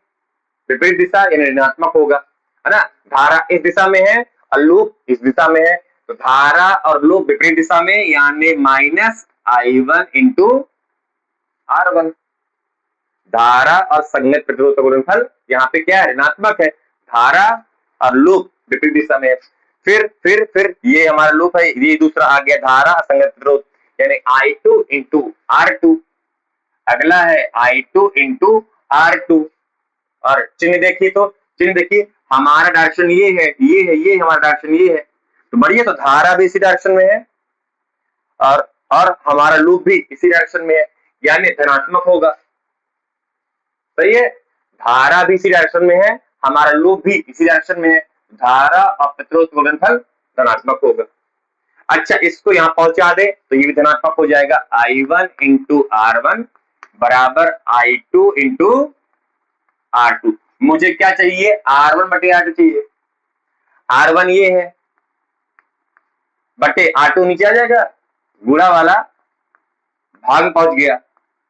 Speaker 1: विपरीत दिशा यानी ऋणात्मक होगा, है ना। धारा इस दिशा में है और लूप इस दिशा में है, तो धारा और लूप विपरीत दिशा में यानी -I1 इंटू R1। धारा और संगत प्रतिरोध का गुणनफल यहाँ पे क्या है? ऋणात्मक है। धारा और लूप विपरीत दिशा में है। फिर ये हमारा लूप है, ये दूसरा आ गया धारा और संगत प्रतिरोध यानी I2 इंटू R2। अगला है I2 इंटू R2, और चिन्ह देखिए, तो चिन्ह देखिए, हमारा डायरेक्शन ये है, ये हमारा डायरेक्शन ये है, तो बढ़िया। तो धारा भी इसी डायरेक्शन में है और हमारा लूप भी इसी डायरेक्शन में है, यानी धनात्मक होगा। सही है, धारा भी इसी डायरेक्शन में है, हमारा लूप भी इसी डायरेक्शन में है, धारा और प्रतिरोध का गुणनफल धनात्मक होगा। अच्छा, इसको यहाँ पहुंचा दे तो ये भी धनात्मक हो जाएगा। I1 इंटू R1 बराबर I2 इंटू R2। मुझे क्या चाहिए? R1 बटे R2 चाहिए। R1 ये है, बटे R2 नीचे आ जाएगा, गुणा वाला भाग में पहुंच गया,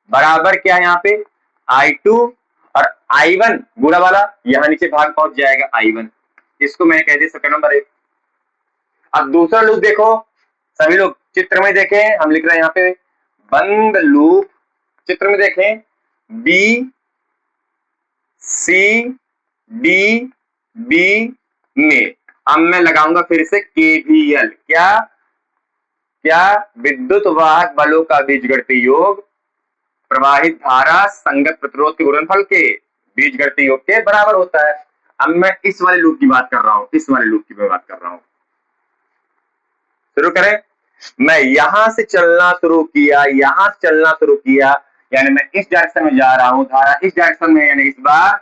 Speaker 1: बराबर क्या है यहाँ पे? I2 और I1 गुणा वाला यहाँ नीचे भाग पहुंच जाएगा I1। इसको मैंने कह दिया सर्किट नंबर 1। अब दूसरा लूप देखो, सभी लोग चित्र में देखें, हम लिख रहे हैं यहाँ पे बंद लूप, चित्र में देखें B C D B में। अब मैं लगाऊंगा फिर से KVL। क्या विद्युत वाहक बलों का बीजगणितीय योग प्रवाहित धारा संगत प्रतिरोध के गुणनफल के बीजगणितीय योग के बराबर होता है। अब मैं इस वाले लूप की बात कर रहा हूं, इस वाले लूप की मैं बात कर रहा हूं। शुरू करें। मैं यहां से चलना शुरू किया, यहां से चलना शुरू किया, यानी मैं इस डायरेक्शन में जा रहा हूं, धारा इस डायरेक्शन में, यानी इस बार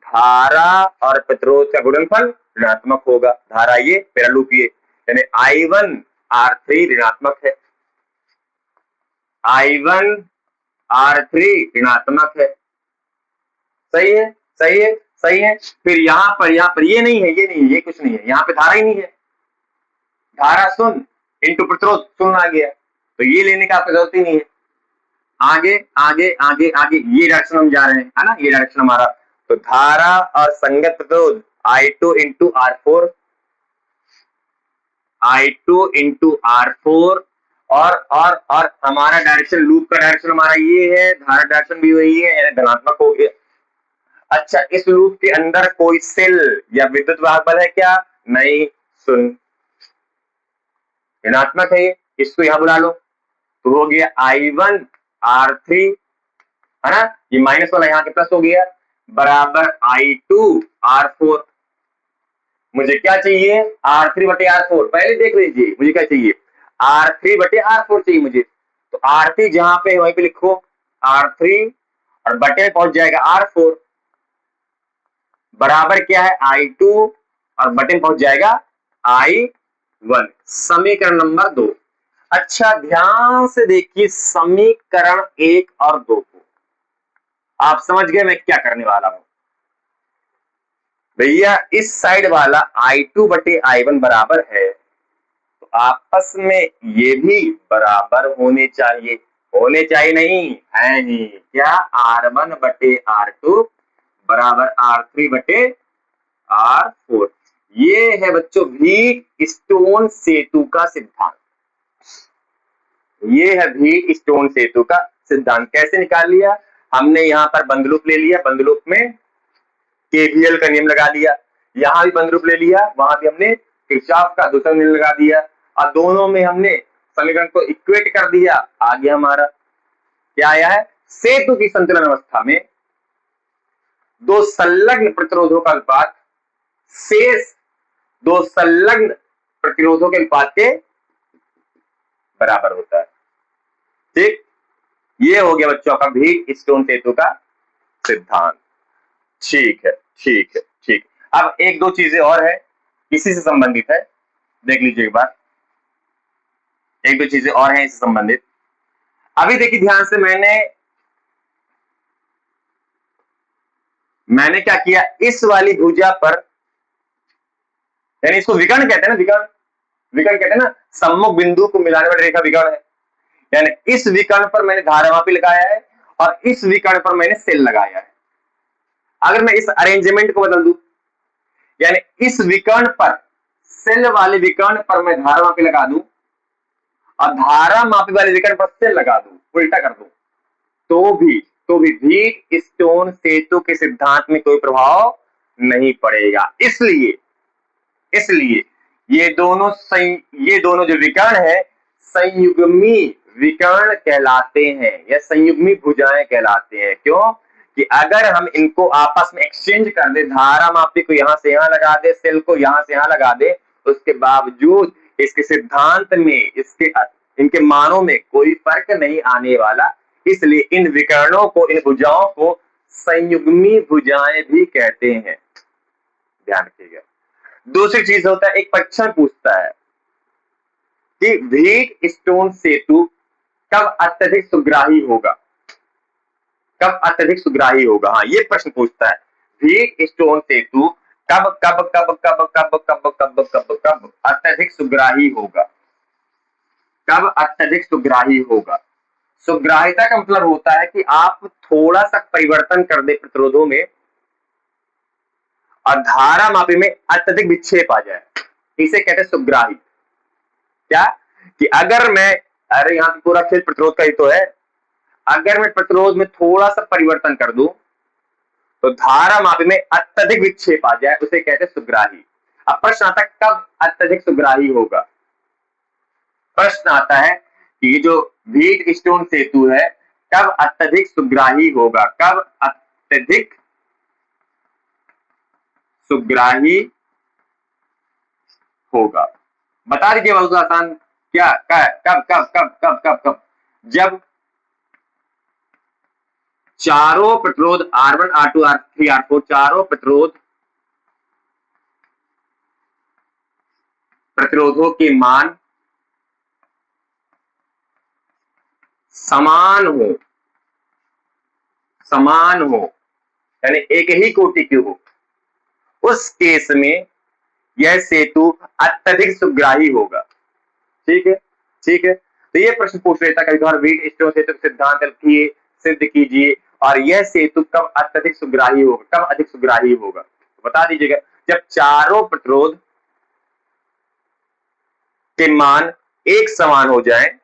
Speaker 1: धारा और प्रतिरोध का गुणनफल ऋणात्मक होगा। धारा ये, मेरा लूप ये, यानी I1 R3 ऋणात्मक है, I1 R3 ऋणात्मक है। सही है, सही है, सही है। फिर यहाँ पर ये नहीं है, ये नहीं है, ये कुछ नहीं है, यहाँ पे धारा ही नहीं है, धारा शून्य इंटू प्रतिरोध शून्य आ गया, तो ये लेने का आपको जरूरत ही नहीं है। आगे आगे आगे आगे ये डायरेक्शन हम जा रहे हैं, है ना, ये डायरेक्शन हमारा। तो धारा और संगत प्रतिरोध I2 into R4, I2 into R4, और हमारा डायरेक्शन, लूप का डायरेक्शन हमारा ये है, धारा डायरेक्शन भी वही है, यानी धनात्मक हो गया। अच्छा, इस लूप के अंदर कोई सेल या विद्युत वाहक बल है क्या? नहीं, शून्य, ऋणात्मक है ये, इसको यहां बुला लो, तो हो गया I1 R3, है ना, ये माइनस वाला यहाँ के प्लस हो गया, बराबर I2 R4। मुझे क्या चाहिए? R3 बटे R4। पहले देख लीजिए मुझे क्या चाहिए, R3 बटे R4 चाहिए मुझे। तो R3 जहां पे है वहीं पे लिखो R3, और बटे में पहुंच जाएगा R4, बराबर क्या है I2, और बटे में पहुंच जाएगा I1। समीकरण नंबर 2। अच्छा, ध्यान से देखिए समीकरण 1 और 2 को, आप समझ गए मैं क्या करने वाला हूं भैया। इस साइड वाला I2 बटे I1 बराबर है, तो आपस में ये भी बराबर होने चाहिए, नहीं है ही क्या? R1 बटे R2 बराबर R3/R4। ये है बच्चों व्हीट स्टोन सेतु का सिद्धांत। ये है व्हीट स्टोन सेतु का सिद्धांत। कैसे निकाल लिया हमने? यहाँ पर बंद लूप ले लिया, बंद लूप में केवीएल का नियम लगा दिया, यहां भी बंद लूप ले लिया, वहां भी हमने किरचॉफ का दूसरा नियम लगा दिया, और दोनों में हमने समीकरण को इक्वेट कर दिया। आ गया हमारा क्या आया है? सेतु की संतुलन अवस्था में दो संलग्न प्रतिरोधों का अनुपात शेष दो संलग्न प्रतिरोधों के अनुपात के बराबर होता है। ठीक, ये हो गया बच्चों का व्हीट स्टोन सेतु का सिद्धांत। ठीक है, ठीक है, ठीक। अब एक दो चीजें और है, इसी से संबंधित है, देख लीजिए एक बार। एक दो चीजें और हैं इससे संबंधित। अभी देखिए ध्यान से, मैंने क्या किया, इस वाली भुजा पर, यानी इसको विकर्ण कहते हैं ना, विकर्ण कहते हैं ना, सम्मुख बिंदु को मिलाने वाली रेखा विकर्ण है। यानी इस विकर्ण पर मैंने धारामापी लगाया है और इस विकर्ण पर मैंने सेल लगाया है। अगर मैं इस अरेंजमेंट को बदल दूं, यानी इस विकर्ण पर, सेल वाले विकर्ण पर मैं धारामापी लगा दूं और धारामापी वाले विकर्ण पर सेल लगा दूं, उल्टा कर दूं, तो भी व्हीट स्टोन सेतु के सिद्धांत में कोई प्रभाव नहीं पड़ेगा। इसलिए ये दोनों जो विकर्ण है संयुग्मी विकर्ण कहलाते हैं या संयुग्मी भुजाएं कहलाते हैं। क्यों? कि अगर हम इनको आपस में एक्सचेंज कर दे, धारामापी को यहां से यहां लगा दे, सेल को यहां से यहां लगा दे, उसके बावजूद इसके सिद्धांत में इनके मानों में कोई फर्क नहीं आने वाला। इसलिए इन विकर्णों को, इन भुजाओं को संयुग्मी भुजाएं भी कहते हैं। ध्यान रखिएगा। दूसरी चीज होता है, एक परीक्षण पूछता है कि व्हीट स्टोन सेतु कब अत्यधिक सुग्राही होगा, कब अत्यधिक सुग्राही होगा। हाँ, ये प्रश्न पूछता है, व्हीट स्टोन सेतु कब कब कब कब कब कब कब कब कब अत्यधिक सुग्राही होगा, कब अत्यधिक सुग्राही होगा। सुग्राहिता का मतलब होता है कि आप थोड़ा सा परिवर्तन कर दे प्रतिरोधों में और धारामापी में अत्यधिक विक्षेप आ जाए, इसे कहते हैं सुग्राही। क्या? कि अगर मैं, अरे यहाँ पे पूरा खेल प्रतिरोध का ही तो है, अगर मैं प्रतिरोध में थोड़ा सा परिवर्तन कर दूं तो धारामापी में अत्यधिक विक्षेप आ जाए, उसे कहते हैं सुग्राही। अब प्रश्न आता है कब अत्यधिक सुग्राही होगा। प्रश्न आता है कि ये जो व्हीट स्टोन सेतु है कब अत्यधिक सुग्राही होगा, कब अत्यधिक सुग्राही होगा। बता दीजिए बहुत आसान, क्या कब कब कब कब कब कब? जब चारों प्रतिरोध R1 R2 R3 R4 चारों प्रतिरोधों के मान समान हो, यानी एक ही कोटि की हो, उस केस में यह सेतु अत्यधिक सुग्राही होगा। ठीक है, ठीक है। तो ये प्रश्न पूछ रहा था कभी कभार, व्हीट स्टोन सेतु का सिद्धांत लिखिए, सिद्ध कीजिए, और यह सेतु कब अत्यधिक सुग्राही होगा, कब अधिक सुग्राही होगा, तो बता दीजिएगा। जब चारों प्रतिरोध के मान एक समान हो जाए,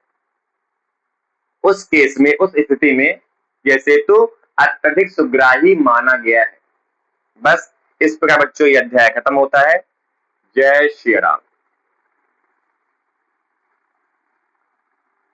Speaker 1: उस केस में, उस स्थिति में यह सेतु अत्यधिक सुग्राही माना गया है। बस इस प्रकार बच्चों ये अध्याय खत्म होता है। जय श्री राम।